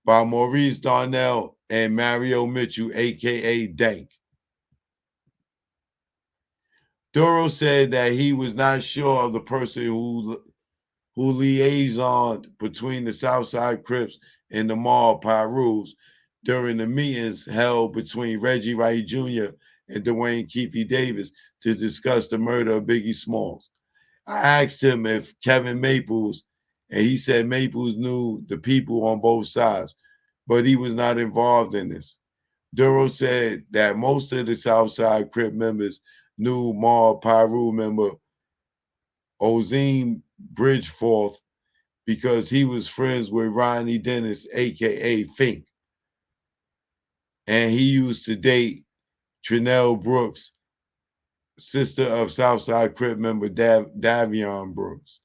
by Maurice Darnell and Mario Mitchell, aka Dank. Duro said that he was not sure of the person who liaisoned between the Southside Crips and the Mob Pirus during the meetings held between Reggie Wright Jr. and Dwayne Keefe Davis to discuss the murder of Biggie Smalls. I asked him if Kevin Maples, and he said Maples knew the people on both sides, but he was not involved in this. Duro said that most of the Southside Crip members knew Mob Piru member Ozine Bridgeforth because he was friends with Ronnie Dennis, aka Fink. And he used to date Trinell Brooks, sister of Southside Crip member Davion Brooks.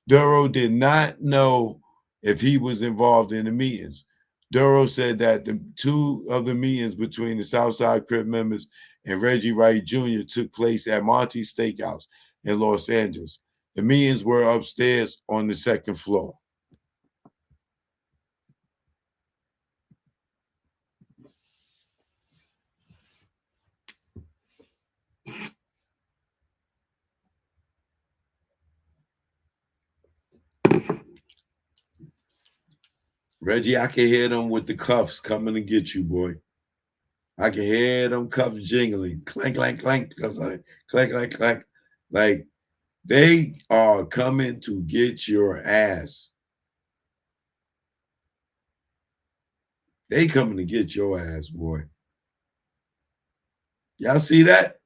Duro did not know if he was involved in the meetings. Duro said that the two of the meetings between the Southside Crip members and Reggie Wright Jr. took place at Monty's Steakhouse in Los Angeles. The meetings were upstairs on the second floor. Reggie, I can hear them with the cuffs coming to get you, boy. I can hear them cuffs jingling. Clank, clank, clank, clank, clank, clank, clank. Like they are coming to get your ass. They coming to get your ass, boy. Y'all see that?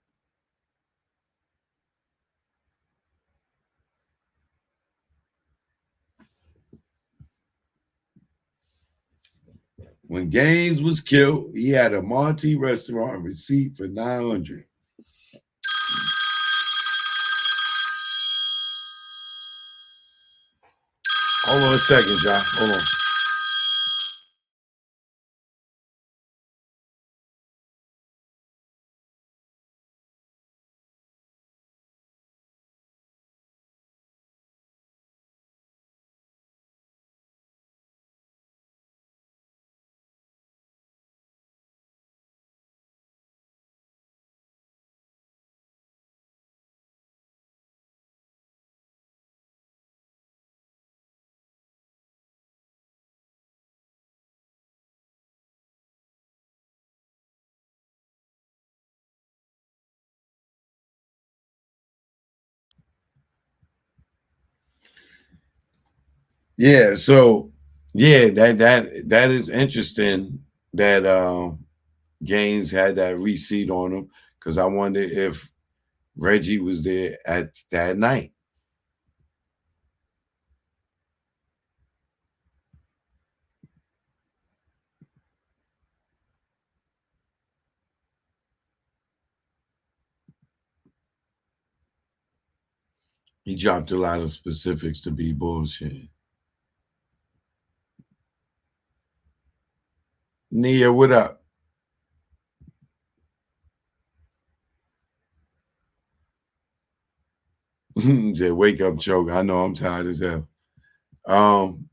When Gaines was killed, he had a Monty restaurant receipt for $900. Hold on a second, John. Hold on. Yeah, so yeah, that is interesting that Gaines had that receipt on him because I wonder if Reggie was there at that night. He dropped a lot of specifics to be bullshit. Nia, what up? Said, wake up, choke. I know I'm tired as hell. Um,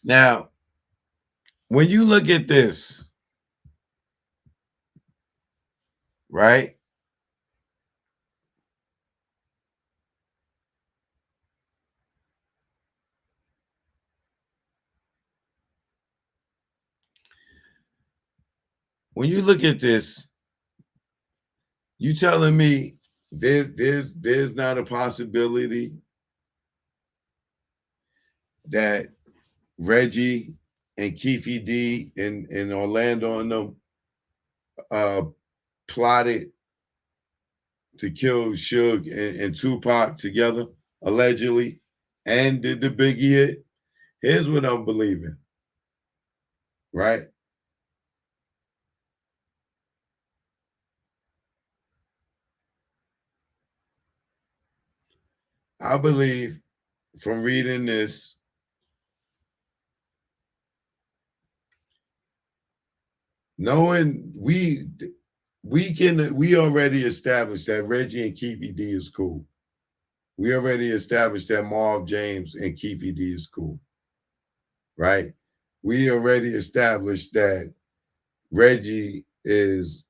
Now, when you look at this, right? When you look at this, you telling me there's not a possibility that Reggie and Keefe D and Orlando and them uh plotted to kill Suge and Tupac together, allegedly, and did the Biggie hit. Here's what I'm believing, right? I believe from reading this, knowing we already established that Reggie and Keefe D is cool. We already established that Marv James and Keefe D is cool, right? We already established that Reggie is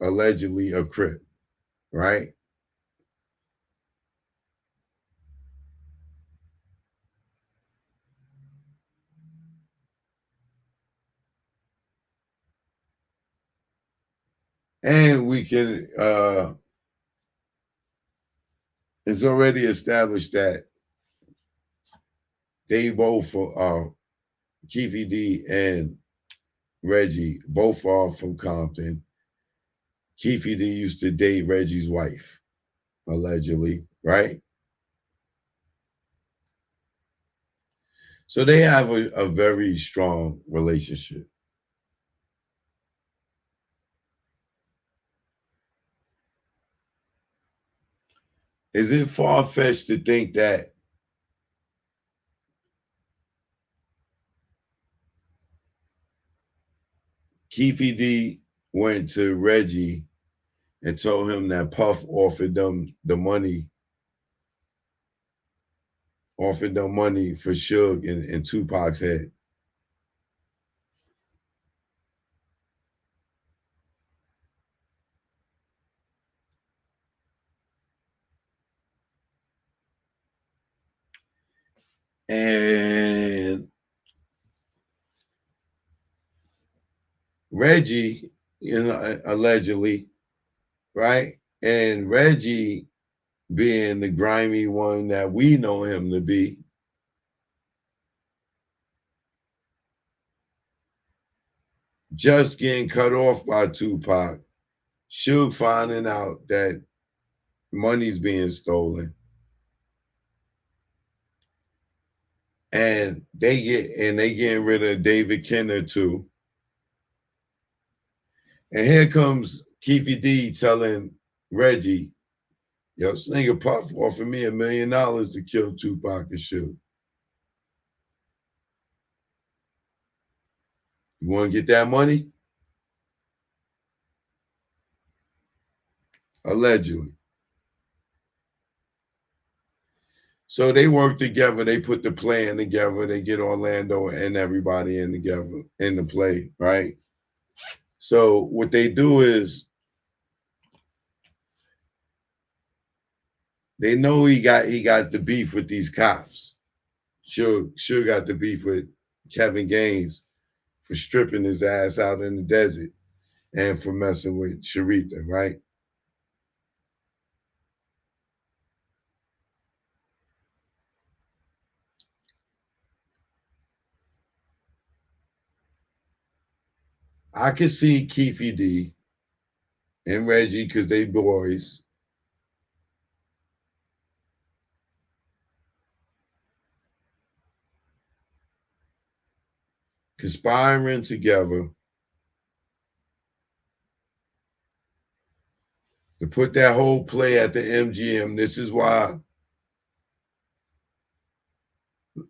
allegedly a Crip, right? And we can it's already established that they both Keefe D and Reggie both are from Compton. Keefe D used to date Reggie's wife, allegedly, right? So they have a very strong relationship. Is it far fetched to think that Keefe D went to Reggie and told him that Puff offered them money for Suge and Tupac's head? And Reggie, allegedly, right? And Reggie, being the grimy one that we know him to be, just getting cut off by Tupac, Suge finding out that money's being stolen, and they getting rid of David Kenner too. And here comes Keefe D telling Reggie, yo, this nigga Puff offered me $1 million to kill Tupac and Suge. You want to get that money? Allegedly. So they work together. They put the plan together. They get Orlando and everybody in together in the play, right? So what they do is they know he got the beef with these cops. Sure got the beef with Kevin Gaines for stripping his ass out in the desert and for messing with Sharita, right? I could see Keefe D and Reggie because they boys conspiring together to put that whole play at the MGM. This is why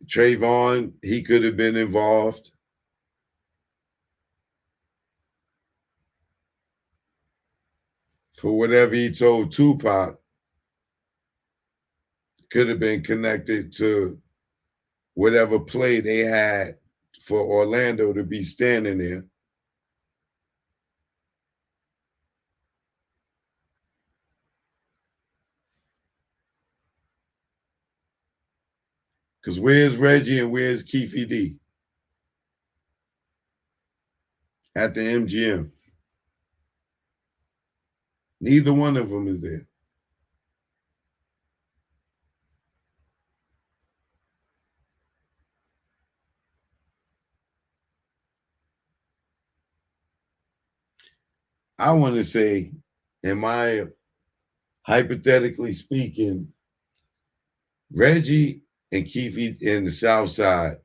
Trayvon, he could have been involved. For whatever he told Tupac, could have been connected to whatever play they had for Orlando to be standing there. Because where's Reggie and where's Keefe D? At the MGM. Neither one of them is there. I want to say, am I hypothetically speaking, Reggie and Keefe in the South Side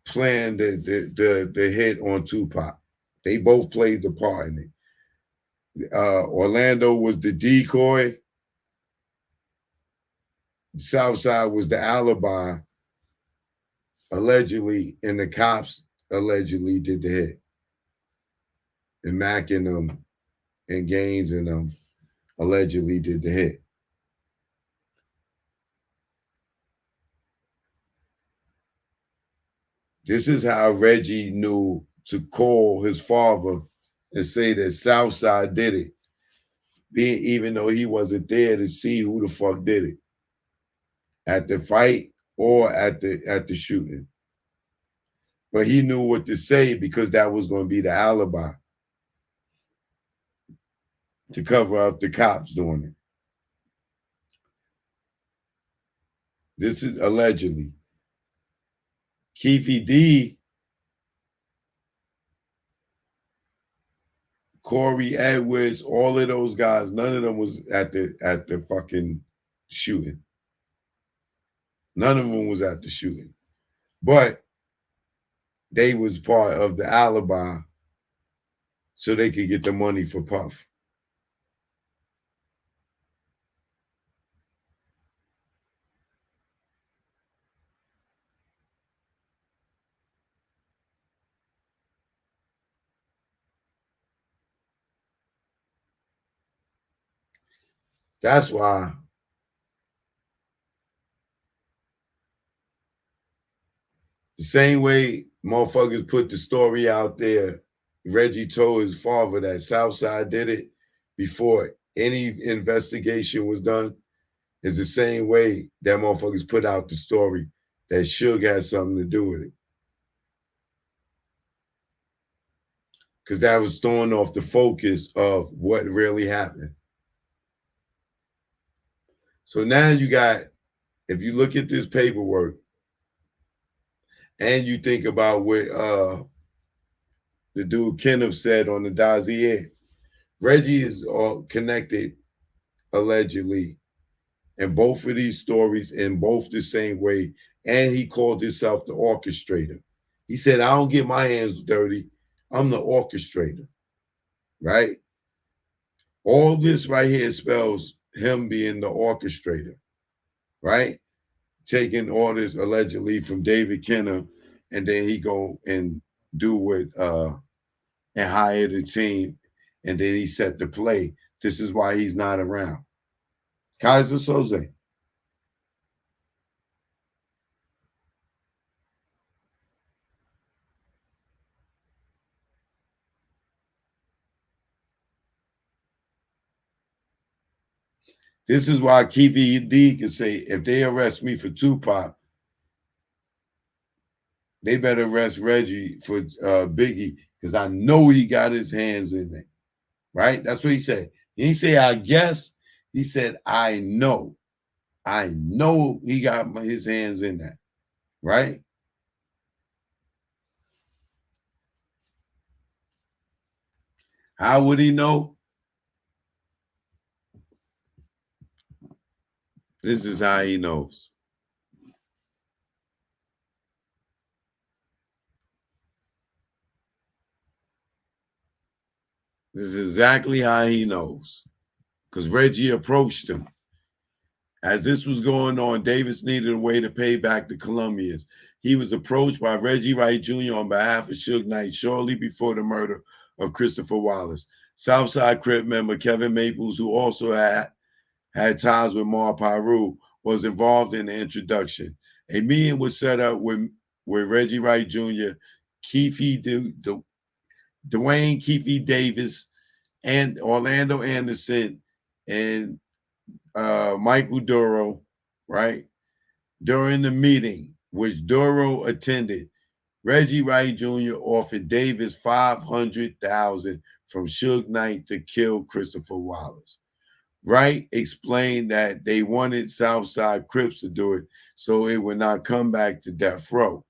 playing the hit on Tupac. They both played the part in it. Orlando was the decoy. South Side was the alibi, allegedly, and the cops allegedly did the hit. And Mac and them and Gaines and them allegedly did the hit. This is how Reggie knew to call his father and say that Southside did it, even though he wasn't there to see who the fuck did it at the fight or at the shooting. But he knew what to say because that was going to be the alibi to cover up the cops doing it. This is allegedly. Keefe D, Corey Edwards, all of those guys, none of them was at the fucking shooting. None of them was at the shooting. But they was part of the alibi so they could get the money for Puff. That's why the same way motherfuckers put the story out there, Reggie told his father that Southside did it before any investigation was done, is the same way that motherfuckers put out the story that Suge had something to do with it. Because that was throwing off the focus of what really happened. So now you got, if you look at this paperwork and you think about what the dude Kenneth said on the dossier, Reggie is connected allegedly in both of these stories in both the same way, and he called himself the orchestrator. He said, I don't get my hands dirty. I'm the orchestrator, right? All this right here spells him being the orchestrator, right? Taking orders allegedly from David Kenner, and then he go and do what and hire the team, and then he set the play. This is why he's not around. Kaiser Soze. This is why Keefe D can say, if they arrest me for Tupac, they better arrest Reggie for Biggie, because I know he got his hands in it. Right? That's what he said. He didn't say, I guess. He said, I know. I know he got his hands in that. Right? How would he know? This is how he knows. This is exactly how he knows. Because Reggie approached him. As this was going on, Davis needed a way to pay back the Colombians. He was approached by Reggie Wright Jr. on behalf of Suge Knight shortly before the murder of Christopher Wallace. Southside Crip member Kevin Maples, who also had ties with Mar Piru, was involved in the introduction. A meeting was set up with Reggie Wright Jr., Keefe, Dwayne Keefe Davis, and Orlando Anderson, and Michael Duro, right? During the meeting, which Duro attended, Reggie Wright Jr. offered Davis $500,000 from Suge Knight to kill Christopher Wallace. Wright explained that they wanted Southside Crips to do it so it would not come back to death row.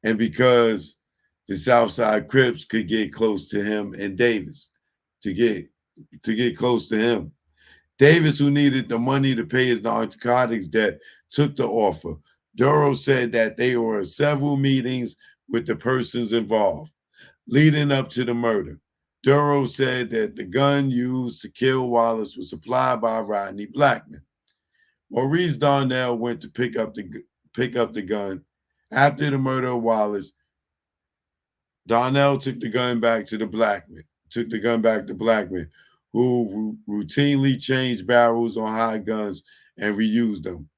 And because the Southside Crips could get close to him and Davis, to get close to him. Davis, who needed the money to pay his narcotics debt, took the offer. Duro said that there were several meetings with the persons involved leading up to the murder. Duro said that the gun used to kill Wallace was supplied by Rodney Blackman. Maurice Darnell went to pick up the gun. After the murder of Wallace, Darnell took the gun back to Blackman, who routinely changed barrels on high guns and reused them.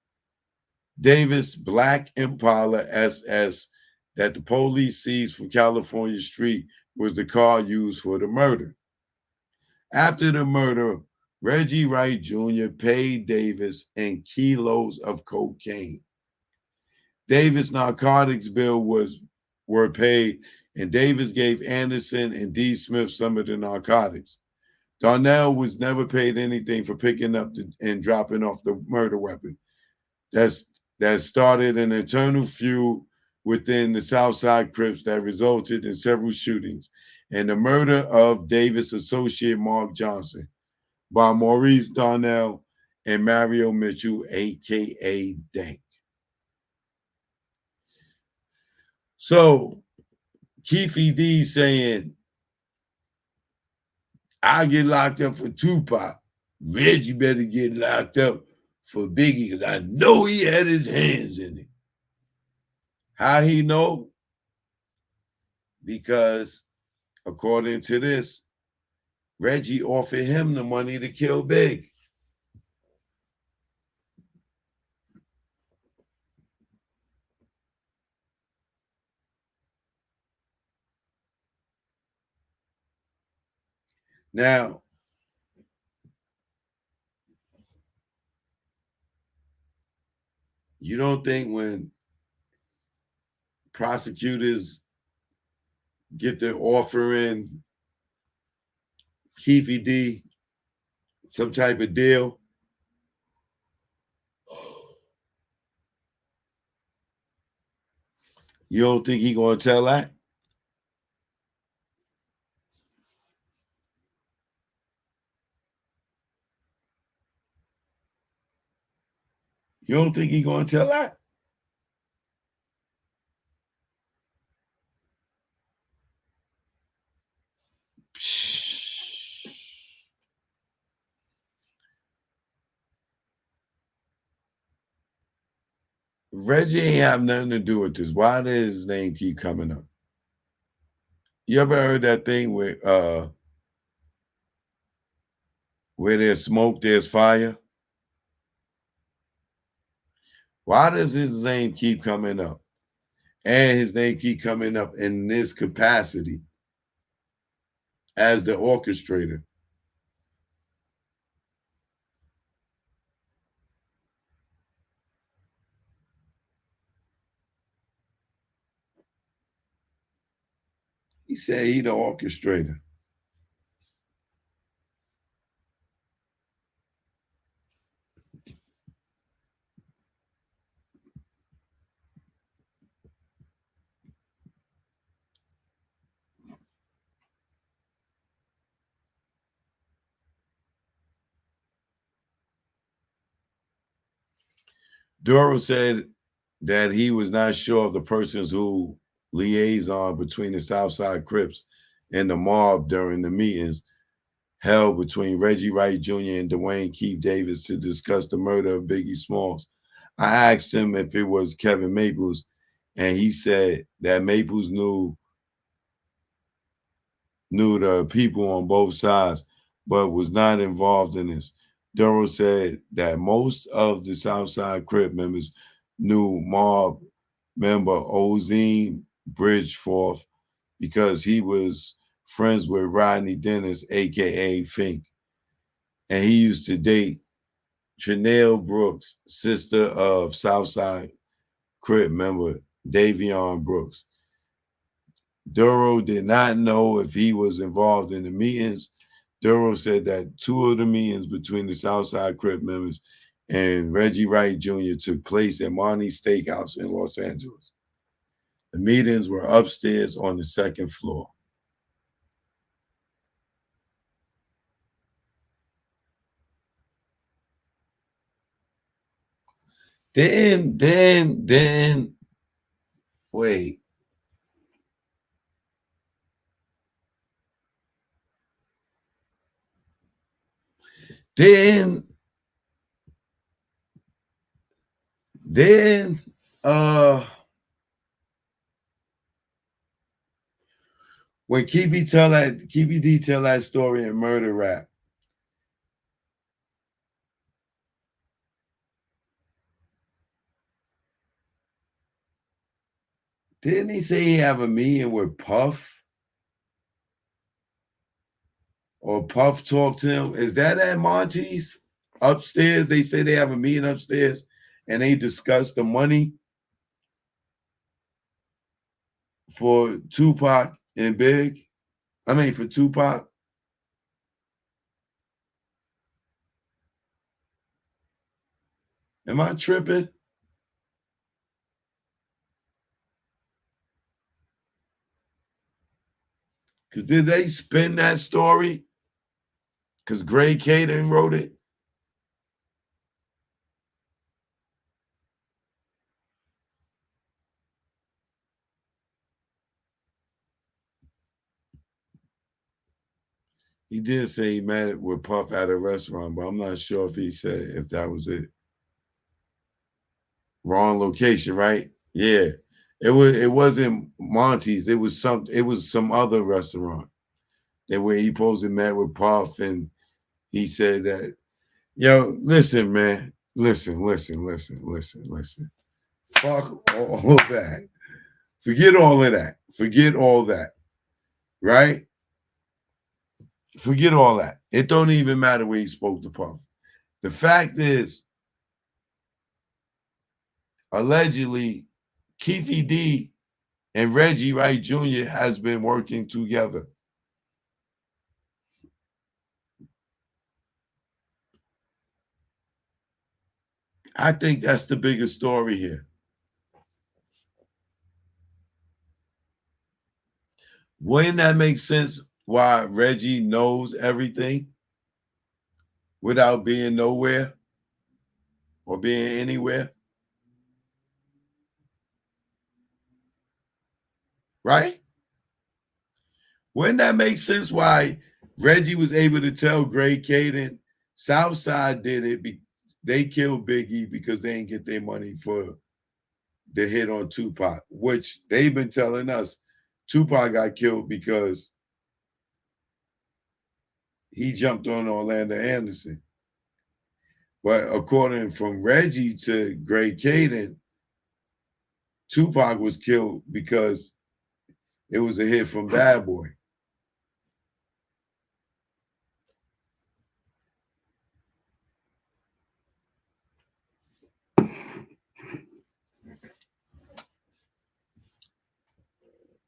Davis' Black Impala SS that the police seized from California Street was the car used for the murder. After the murder, Reggie Wright Jr. paid Davis in kilos of cocaine. Davis' narcotics bill were paid, and Davis gave Anderson and D. Smith some of the narcotics. Darnell was never paid anything for picking up and dropping off the murder weapon. That started an eternal feud within the Southside Crips that resulted in several shootings and the murder of Davis' associate Mark Johnson by Maurice Darnell and Mario Mitchell, a.k.a. Dank. So Keefe D saying, I get locked up for Tupac. Reggie better get locked up for Biggie because I know he had his hands in it. How he know? Because according to this, Reggie offered him the money to kill Big. Now, you don't think when prosecutors get their offer in Keefe D some type of deal, you don't think he gonna tell that? You don't think he gonna tell that? Reggie ain't have nothing to do with this. Why does his name keep coming up? You ever heard that thing where there's smoke, there's fire? Why does his name keep coming up? And his name keep coming up in this capacity as the orchestrator. He said he the orchestrator. Duro said that he was not sure of the persons who liaison between the Southside Crips in the mob during the meetings held between Reggie Wright Jr. and Dwayne Keefe Davis to discuss the murder of Biggie Smalls. I asked him if it was Kevin Maples, and he said that Maples knew the people on both sides, but was not involved in this. Duro said that most of the Southside Crip members knew mob member Ozine Bridgeforth because he was friends with Rodney Dennis, aka Fink, and he used to date Chanel Brooks, sister of Southside Crip member Davion Brooks. Duro did not know if he was involved in the meetings. Duro said that two of the meetings between the Southside Crip members and Reggie Wright Jr. took place at Marnie's Steakhouse in Los Angeles. The meetings were upstairs on the second floor. Then, wait. Then, then, when Keefe D tell that story in Murder Rap, didn't he say he have a meeting with Puff? Or Puff talked to him? Is that at Monty's? Upstairs, they say they have a meeting upstairs and they discuss the money for Tupac and Big. I mean, for Tupac. Am I tripping? Because did they spin that story? Because Gray Caden wrote it. He did say he met with Puff at a restaurant, but I'm not sure if he said if that was it. Wrong location, right? Yeah. It wasn't Monty's. It was some other restaurant. That where he supposed to met with Puff and he said that, yo, listen, man. Listen. Fuck all that. Forget all of that. Forget all that. Right? Forget all that. It don't even matter where he spoke to Puff. The fact is, allegedly, Keefe D and Reggie Wright Jr. has been working together. I think that's the biggest story here. Wouldn't that make sense why Reggie knows everything without being nowhere or being anywhere? Right? Wouldn't that make sense why Reggie was able to tell Gray Caden Southside did it? They killed Biggie because they didn't get their money for the hit on Tupac, which they've been telling us Tupac got killed because he jumped on Orlando Anderson. But according from Reggie to Gray Caden, Tupac was killed because it was a hit from Bad Boy.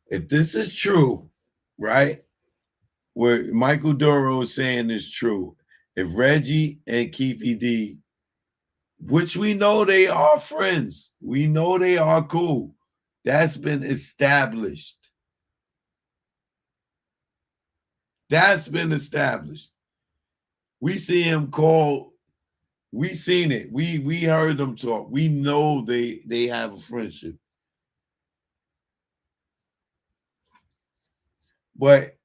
If this is true, right? What Michael Duro is saying is true. If Reggie and Keefe D, which we know they are friends, we know they are cool, that's been established. That's been established. We see him call, we seen it. We heard them talk. We know they have a friendship. But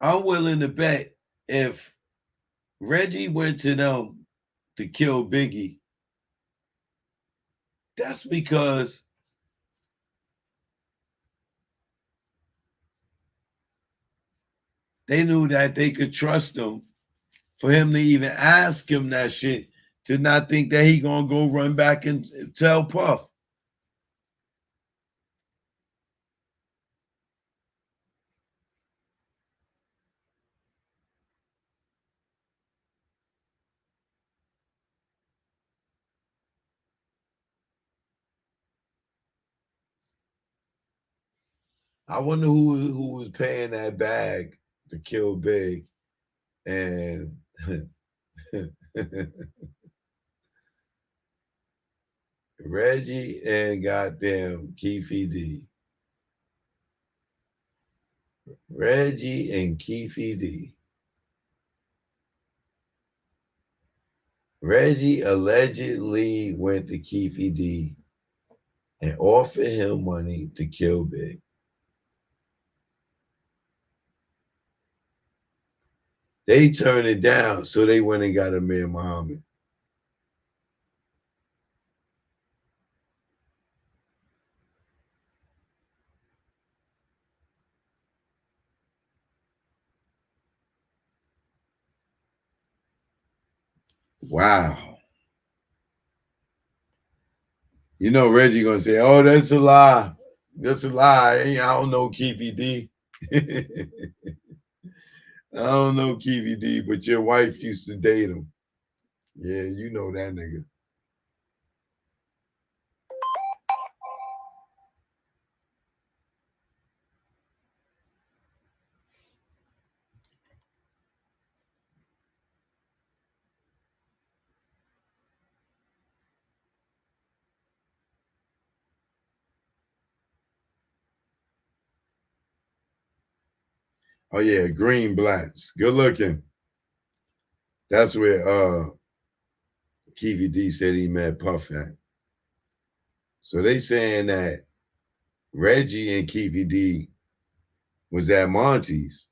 I'm willing to bet if Reggie went to them to kill Biggie, that's because they knew that they could trust him for him to even ask him that shit, to not think that he gonna go run back and tell Puff. I wonder who was paying that bag to kill Big, and Reggie and goddamn Keefe D. Reggie and Keefe D. Reggie allegedly went to Keefe D and offered him money to kill Big. They turned it down, so they went and got Amir Muhammad. Wow. You know Reggie gonna say, "Oh, that's a lie. That's a lie. I don't know Keefe D. I don't know Keefe D, but your wife used to date him. Yeah, you know that nigga." Oh yeah, Green Blacks. Good looking. That's where Keefe D said he met Puff at. So they saying that Reggie and Keefe D was at Monty's.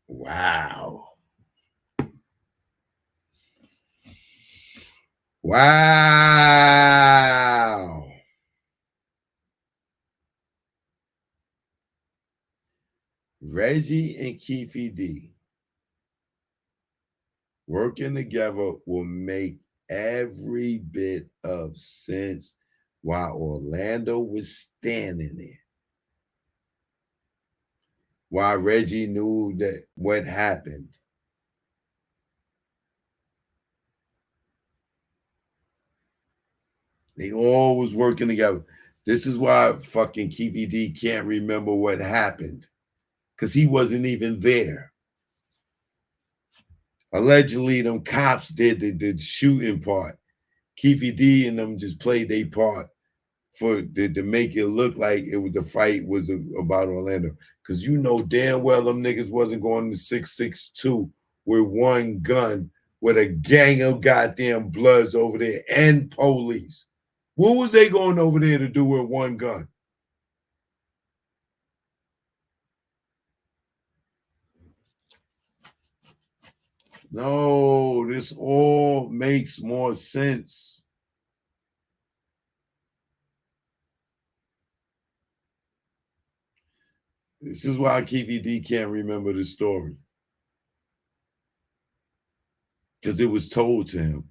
Wow. Wow. Reggie and Keefe D working together will make every bit of sense while Orlando was standing there. While Reggie knew that what happened. They all was working together. This is why fucking Keefe D can't remember what happened, because he wasn't even there. Allegedly, them cops did the shooting part. Keefe D and them just played their part for to make it look like it was the fight was about Orlando. Because you know damn well them niggas wasn't going to 662 with one gun with a gang of goddamn bloods over there and police. What was they going over there to do with one gun? No, this all makes more sense. This is why Keefe D can't remember the story. Because it was told to him.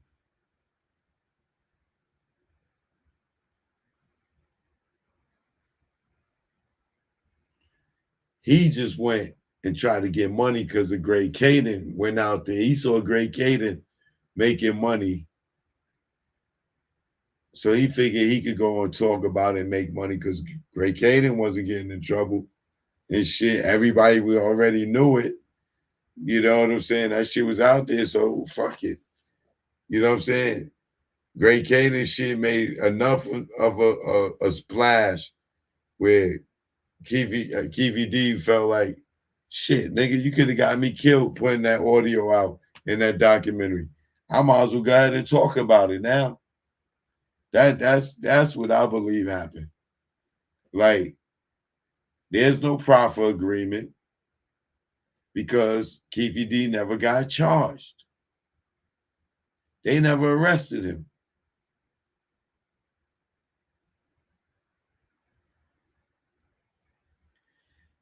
He just went and tried to get money because of Great Caden went out there. He saw Great Caden making money. So he figured he could go and talk about it and make money because Great Caden wasn't getting in trouble and shit. Everybody we already knew it. You know what I'm saying? That shit was out there, so fuck it. You know what I'm saying? Great Caden shit made enough of a splash where Keefe D felt like, shit, nigga, you could have got me killed putting that audio out in that documentary. I might as well go ahead and talk about it now. That's what I believe happened. Like, there's no proffer agreement because Keefe D never got charged. They never arrested him.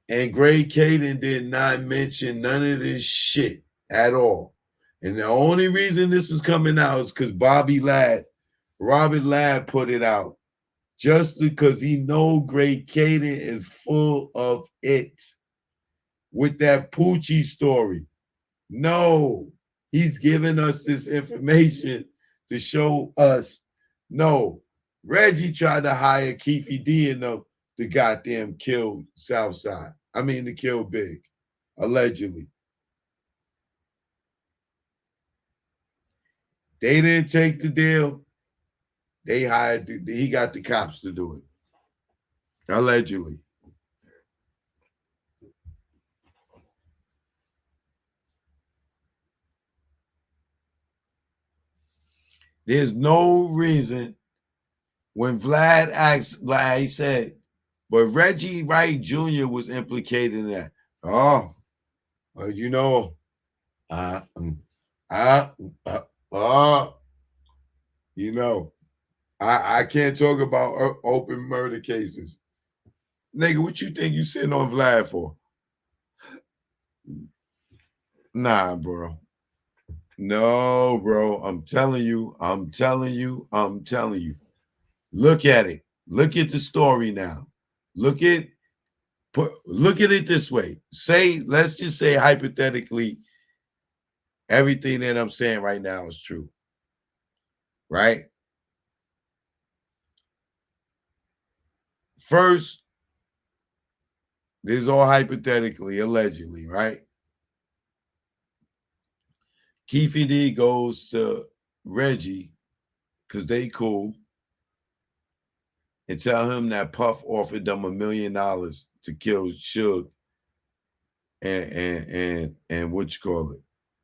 And Greg Caden did not mention none of this shit at all. And the only reason this is coming out is because Robert Ladd put it out. Just because he know Greg Caden is full of it with that Poochie story. No, he's giving us this information to show us. No, Reggie tried to hire Keefe D and them to goddamn kill Southside. I mean, to kill Big, allegedly. They didn't take the deal. They hired. He got the cops to do it, allegedly. There's no reason when Vlad asked, Vlad, he said, but Reggie Wright Jr. was implicated in that. Oh, well, you know, uh, uh, uh, uh, you know, I can't talk about open murder cases. Nigga, what you think you sitting on Vlad for? Nah, bro. No, bro. I'm telling you. Look at it. Look at the story now. Look at look at it this way. Let's just say hypothetically, everything that I'm saying right now is true. Right? First, this is all hypothetically, allegedly, right? Keefe D goes to Reggie because they cool and tell him that Puff offered them $1 million to kill Suge and what you call it,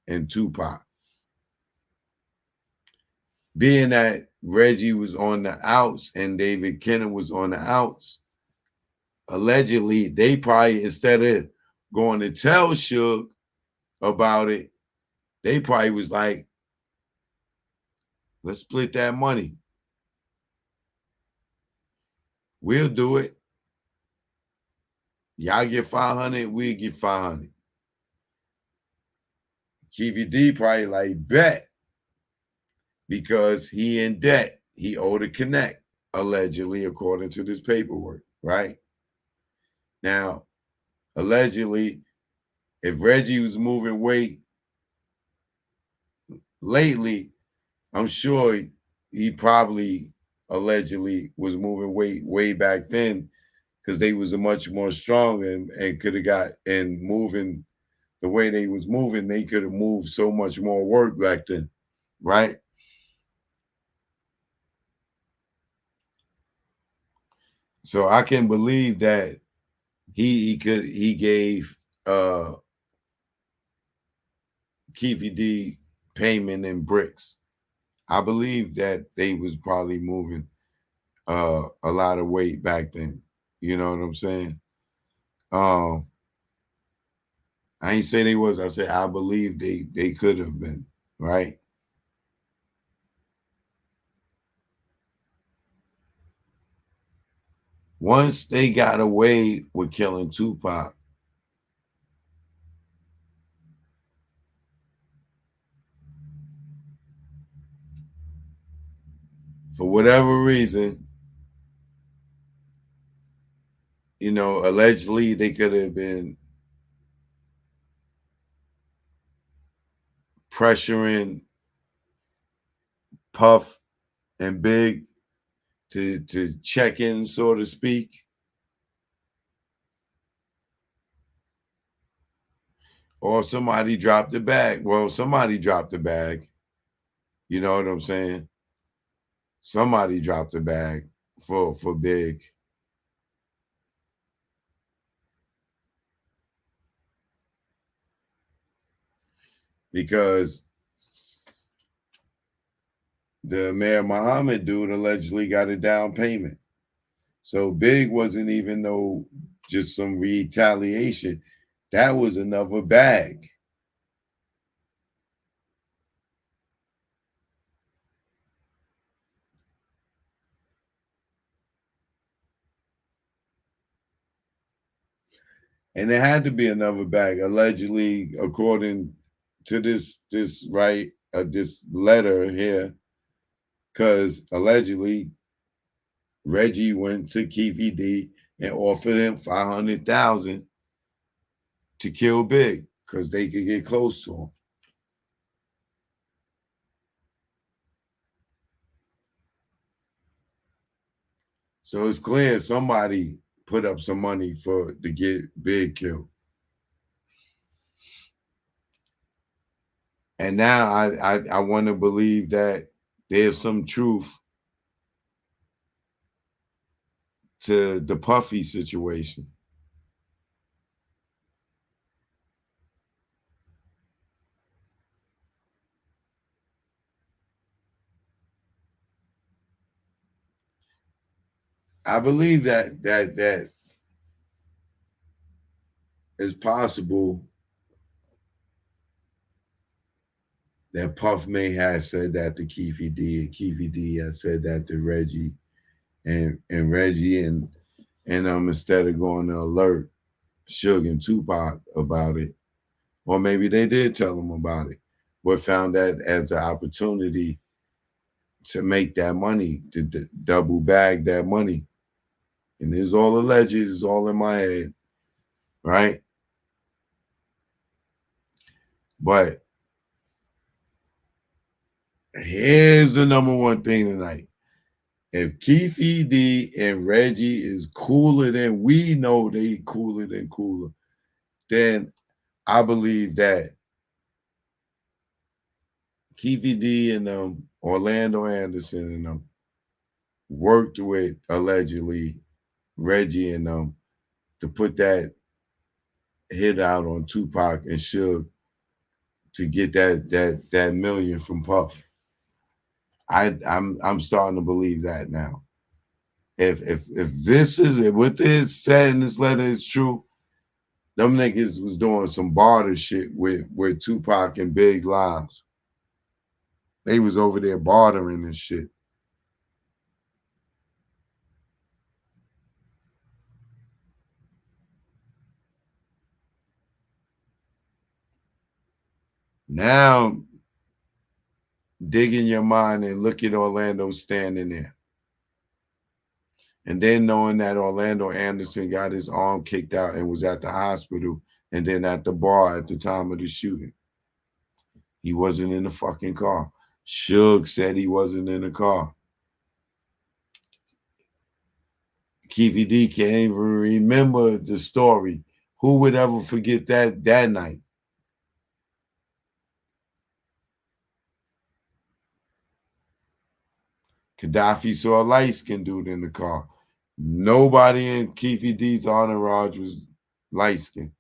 and Tupac. Being that Reggie was on the outs and David Kenner was on the outs, allegedly they probably, instead of going to tell Suge about it, they probably was like, let's split that money. We'll do it. Y'all get 500, we'll get 500. Keefe D probably like, bet, because he in debt. He owed a connect, allegedly, according to this paperwork, right? Now, allegedly, if Reggie was moving weight lately, I'm sure he probably allegedly was moving weight way back then because they was a much more strong and could have got, and moving the way they was moving, they could have moved so much more work back then, right? So I can believe that he gave Keefe D payment in bricks. I believe that they was probably moving a lot of weight back then. You know what I'm saying? Um, I ain't say they was. I said I believe they could have been, right. Once they got away with killing Tupac, for whatever reason, allegedly they could have been pressuring Puff and Big to check in, so to speak. Or somebody dropped the bag. Well, somebody dropped the bag. You know what I'm saying? Somebody dropped the bag for Big. Because the Mayor Muhammad dude allegedly got a down payment. So Big wasn't even no just some retaliation. That was another bag. And there had to be another bag, allegedly, according to this right this letter here, because allegedly Reggie went to Keefe D and offered him 500,000 to kill Big because they could get close to him. So it's clear somebody put up some money for to get Big killed. And now I want to believe that there's some truth to the Puffy situation. I believe that it's possible that Puff may have said that to Keefe D, and Keefe D has said that to Reggie, and Reggie and instead of going to alert Suge and Tupac about it, or maybe they did tell them about it, but found that as an opportunity to make that money, to double bag that money. And it's all alleged, it's all in my head, right? But here's the number one thing tonight. If Keefe D and Reggie is cooler than we know they cooler than cooler, then I believe that Keefe D and Orlando Anderson and worked with allegedly Reggie and to put that hit out on Tupac and Suge to get that million from Puff. I'm starting to believe that now. If this is if what this said in this letter is true, them niggas was doing some barter shit with Tupac and Big lives. They was over there bartering and shit. Now dig in your mind and look at Orlando standing there. And then knowing that Orlando Anderson got his arm kicked out and was at the hospital and then at the bar at the time of the shooting. He wasn't in the fucking car. Suge said he wasn't in the car. Keefe D can't even remember the story. Who would ever forget that night? Gaddafi saw a light-skinned dude in the car. Nobody in Keefe D's entourage was light-skinned.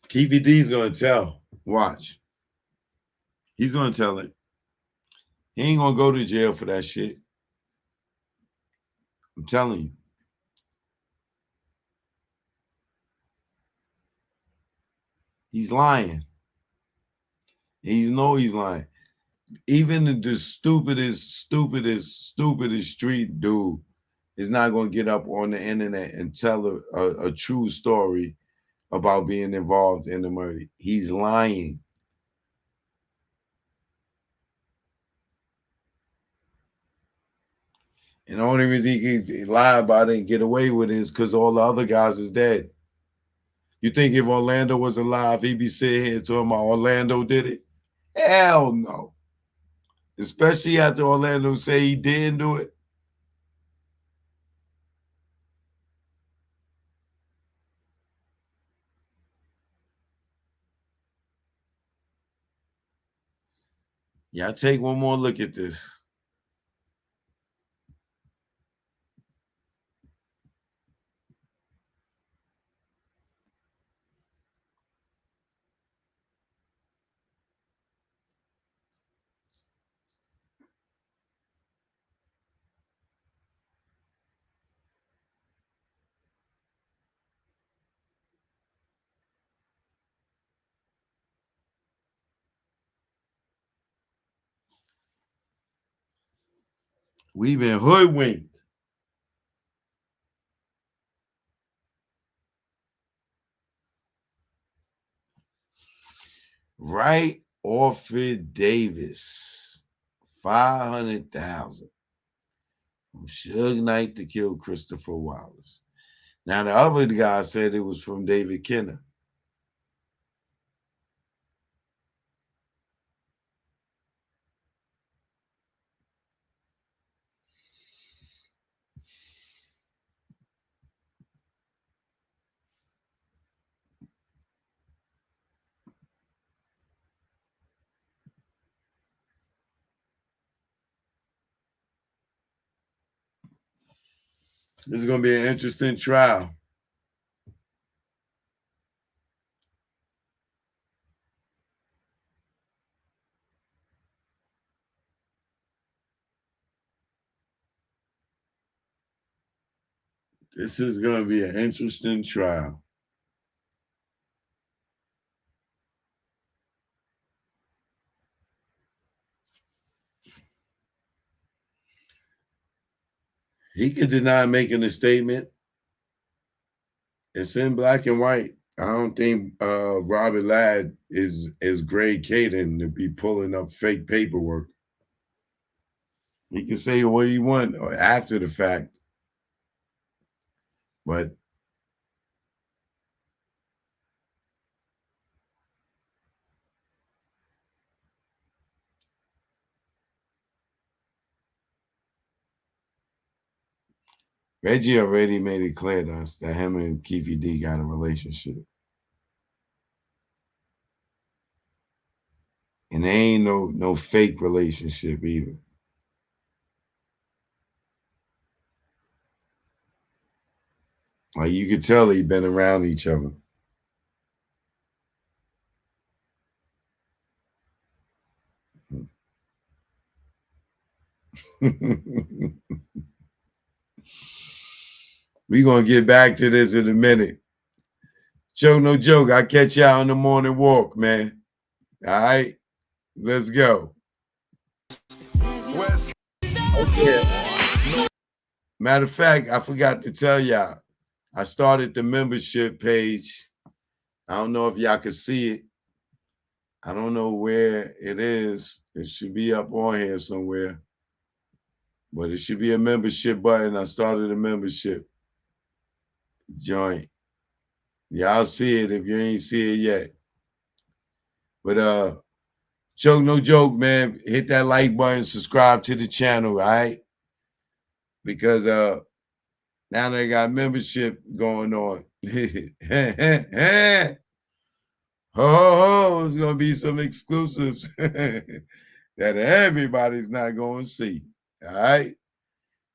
Keefe D's gonna tell. Watch. He's gonna tell it. He ain't gonna go to jail for that shit. I'm telling you. He's lying. He know he's lying. Even the stupidest street dude is not gonna get up on the internet and tell a true story about being involved in the murder. He's lying. And the only reason he can lie about it and get away with it is because all the other guys is dead. You think if Orlando was alive, he'd be sitting here talking about Orlando did it? Hell no. Especially after Orlando say he didn't do it. Y'all take one more look at this. We've been hoodwinked. Wright offered Davis $500,000 from Suge Knight to kill Christopher Wallace. Now the other guy said it was from David Kenner. This is going to be an interesting trial. This is going to be an interesting trial. He could deny making a statement. It's in black and white. I don't think Robert Ladd is Greg Caden to be pulling up fake paperwork. He can say what he wants after the fact. But Reggie already made it clear to us that him and Keefe D got a relationship. And there ain't no fake relationship either. Like you could tell they've been around each other. We're going to get back to this in a minute. Joke, no joke. I'll catch y'all on the morning walk, man. All right? Let's go. Okay. Matter of fact, I forgot to tell y'all. I started the membership page. I don't know if y'all can see it. I don't know where it is. It should be up on here somewhere. But it should be a membership button. I started a membership joint. Y'all see it if you ain't see it yet. But joke, no joke, man. Hit that like button, subscribe to the channel, all right? Because now they got membership going on. Oh, it's gonna be some exclusives that everybody's not gonna see. All right.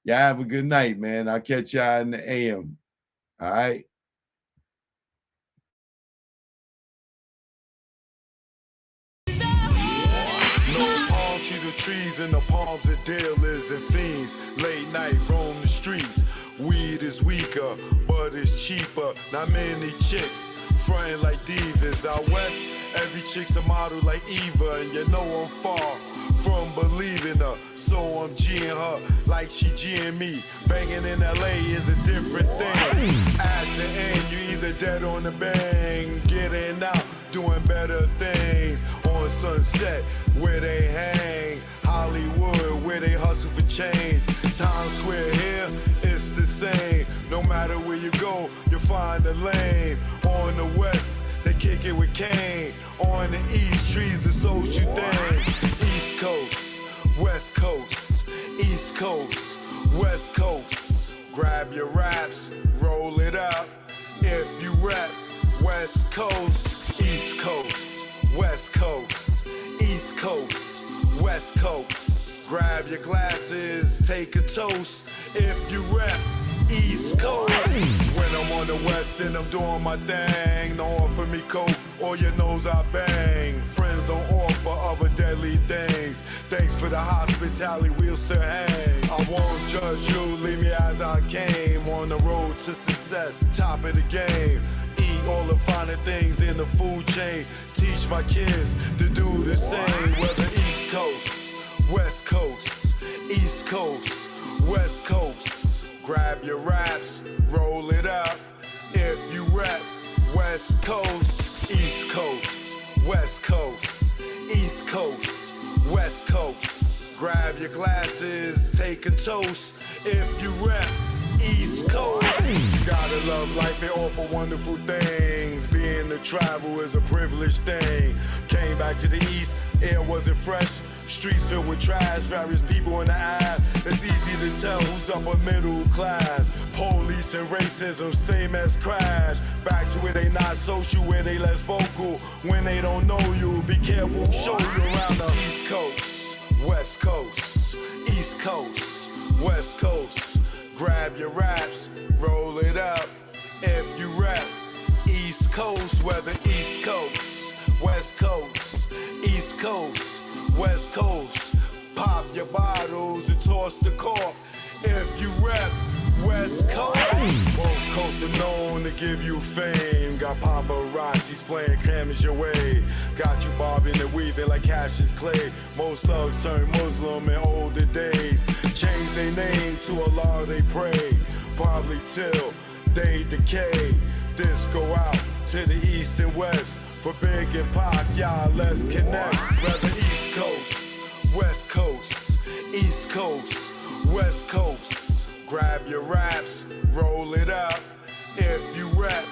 Y'all have a good night, man. I'll catch y'all in the AM. All right.
The trees in the palms of dealers and fiends. Late night roam the streets. Weed is weaker, but it's cheaper. Not many chicks frontin' like divas. Out west, every chick's a model like Eva, and you know I'm far from believing her. So I'm G'ing her like she G'ing me. Banging in LA is a different thing. At the end, you either dead on the bang, getting out, doing better things. On Sunset, where they hang. Hollywood, where they hustle for change. Times Square here, it's the same. No matter where you go, you'll find a lane. On the west, they kick it with Kane. On the east, trees, the social thing. East Coast, West Coast, East Coast, West Coast. Grab your raps, roll it up. If you rap, West Coast, East Coast, West Coast, East Coast, West Coast. Grab your glasses, take a toast. If you rap East Coast. When I'm on the West and I'm doing my thing, don't offer me coke or your nose I bang. Friends don't offer other deadly things. Thanks for the hospitality, we'll still hang. I won't judge you, leave me as I came. On the road to success, top of the game. Eat all the finer things in the food chain. Teach my kids to do the same. Whether East Coast, West Coast, East Coast, West Coast. Grab your raps, roll it up. If you rap West Coast, East Coast, West Coast, East Coast, West Coast. Grab your glasses, take a toast. If you rap East Coast. Gotta love life and offer wonderful things. Being to travel is a privileged thing. Came back to the East, air wasn't fresh. Streets filled with trash, various people in the eye. It's easy to tell who's upper middle class. Police and racism, same as crash. Back to where they not social, where they less vocal. When they don't know you, be careful, show you around the East Coast, West Coast, East Coast, West Coast. Grab your raps, roll it up. If you rap East Coast, whether East Coast, West Coast, East Coast, West Coast. Pop your bottles and toss the cork. If you rap West Coast. Both coasts are known to give you fame. Got paparazzis playing cameras your way. Got you bobbing and weaving like Cassius Clay. Most thugs turn Muslim in older days. Change their name to Allah they pray. Probably till they decay. This go out to the east and west. For Big and Pac, y'all let's connect. Whether East Coast, West Coast, East Coast, West Coast. Grab your raps, roll it up. If you rap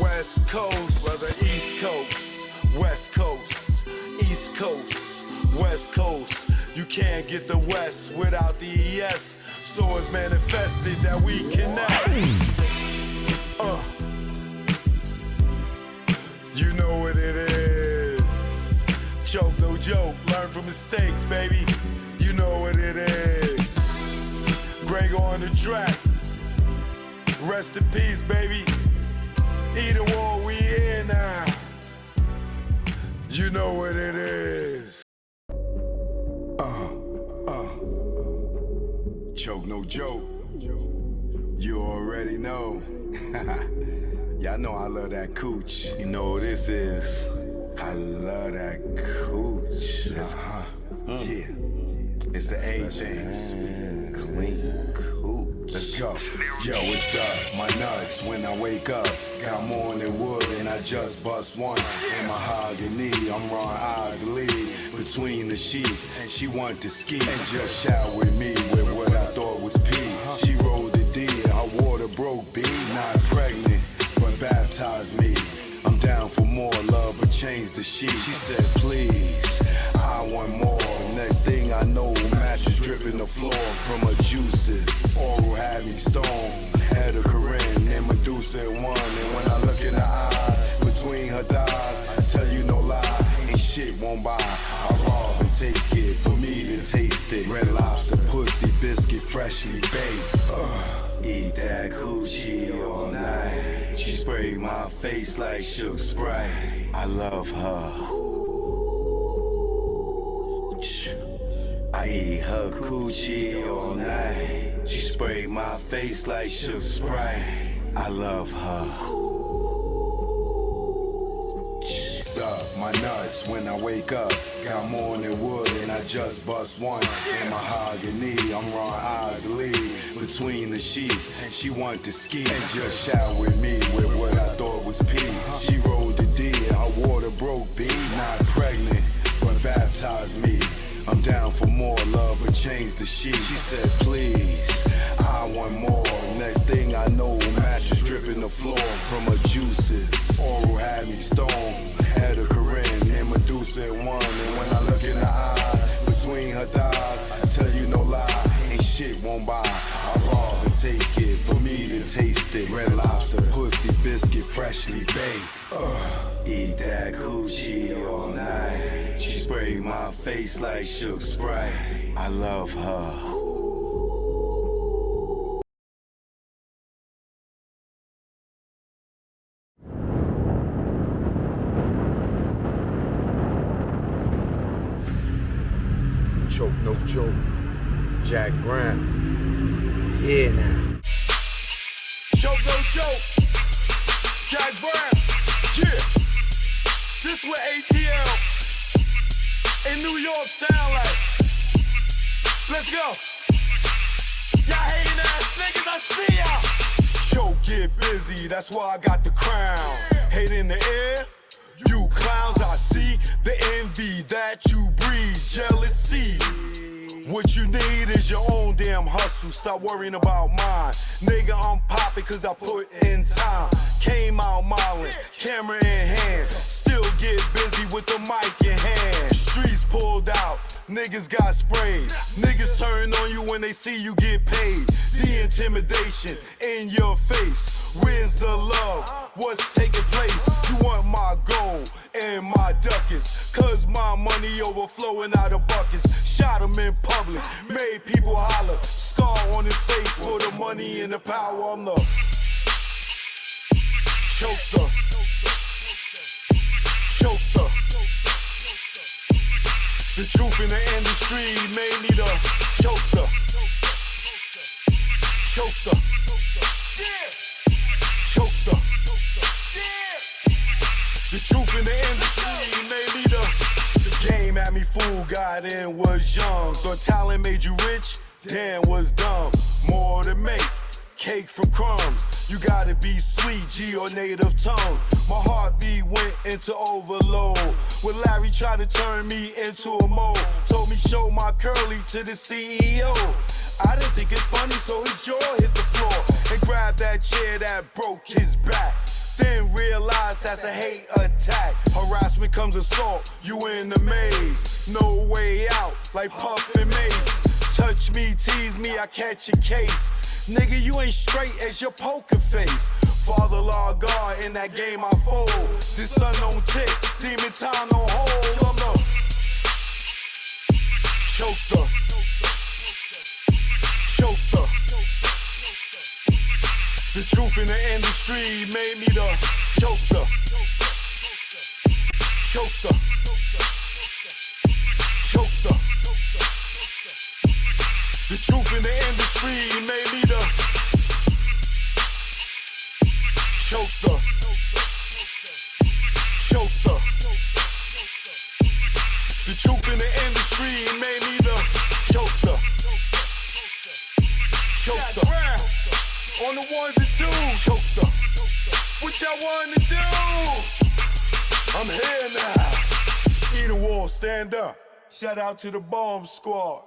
West Coast, whether East Coast, West Coast, East Coast, West Coast. You can't get the West without the ES. So it's manifested that we connect. You know what it is. Choke, no joke. Learn from mistakes, baby. You know what it is. Greg on the track. Rest in peace, baby. Either war, we here now. You know what it is. Choke, no joke. You already know. Y'all know I love that cooch. You know what this is. I love that cooch. Yeah. It's the A thing. Clean cooch. Let's go. Yo, what's up? My nuts when I wake up. Got more than wood and I just bust one. In mahogany, I'm Ron Isley. Between the sheets, and she want to ski. And just shout with me with what I thought was pee. She rolled the D, her water broke B. Not pregnant, but baptized me. I'm down for more love, but change the sheet. She said, please, I want more. Next thing I know, mattress dripping the floor from her juices. Oral had me stoned, had a Corinne and Medusa in one. And when I look in her eyes, between her thighs, I tell you no lie, ain't shit won't buy. I rob and take it for me to taste it. Red Lobster, pussy, biscuit, freshly baked. Eat that coochie all night. She sprayed my face like Suge Sprite. I love her. I eat her coochie all night. She sprayed my face like Suge Sprite. I love her. Up my nuts when I wake up. Got more than wood and I just bust one. In mahogany, I'm Ron Isley. Between the sheets, and she want to ski. And just shout with me with what I thought was pee. She rolled the D and her water broke B. Not pregnant, but baptized me. I'm down for more love, but change the sheet. She said, please, I want more. Next thing I know, mattress dripping the floor from her juices. Oral had me stoned, had a Corinne and Medusa in one. And when I look in her eyes, between her thighs, I tell you no lie, ain't shit won't buy. I rob and take it for me to taste it. Red Lobster, pussy, biscuit, freshly baked. Eat that coochie all night. She sprayed spray my face like Suge spray. I love her.
Choke, no joke. Jack Brown. Yeah, now.
Choke, no joke. Jack Brown. Yeah. This what ATL in New York sound like. Let's go. Y'all hating ass niggas, I see y'all. Choke, get busy, that's why I got the crown. Hate in the air. You clowns, I see the envy that you breed, jealousy. What you need is your own damn hustle. Stop worrying about mine. Nigga, I'm poppin' cause I put in time. Came out modeling, camera in hand. Still get busy with the mic in hand. Streets pulled out, niggas got sprayed. Niggas turn on you when they see you get paid. The intimidation in your face. Where's the love? What's taking place? You want my gold and my ducats, cause my money overflowing out of buckets. Shot him in public, made people holler. Scar on his face for the money and the power. I'm the chokester. Chokester. The truth in the industry made me the chokester. Chokester. Chokester. The truth in the industry made me the game had me fooled, got in, was young. Thought talent made you rich, damn was dumb. More to make, cake from crumbs. You gotta be sweet, G or native tongue. My heartbeat went into overload when Larry tried to turn me into a mole. Told me show my curly to the CEO. I didn't think it's funny, so his jaw hit the floor and grabbed that chair that broke his back. Then realized that's a hate attack. Harassment comes assault, you in the maze. No way out, like Puff and Mace. Touch me, tease me, I catch a case. Nigga, you ain't straight as your poker face. Father law God, in that game I fold. This sun don't tick, demon time don't hold. I'm the chokester. Chokester. The truth in the industry made me the chokester. Chokester. Chokester. The truth in the industry made me the chokester. Chokester. The truth in the industry made me the chokester. Chokester. On the ones and twos, chokester. What y'all want to do? I'm here now. Eat a wall, stand up. Shout out to the bomb squad.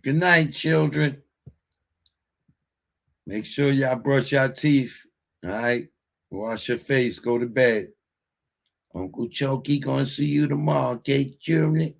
Good night, children. Make sure y'all brush your teeth. All right? Wash your face. Go to bed. Uncle Chokey gonna see you tomorrow, okay, children?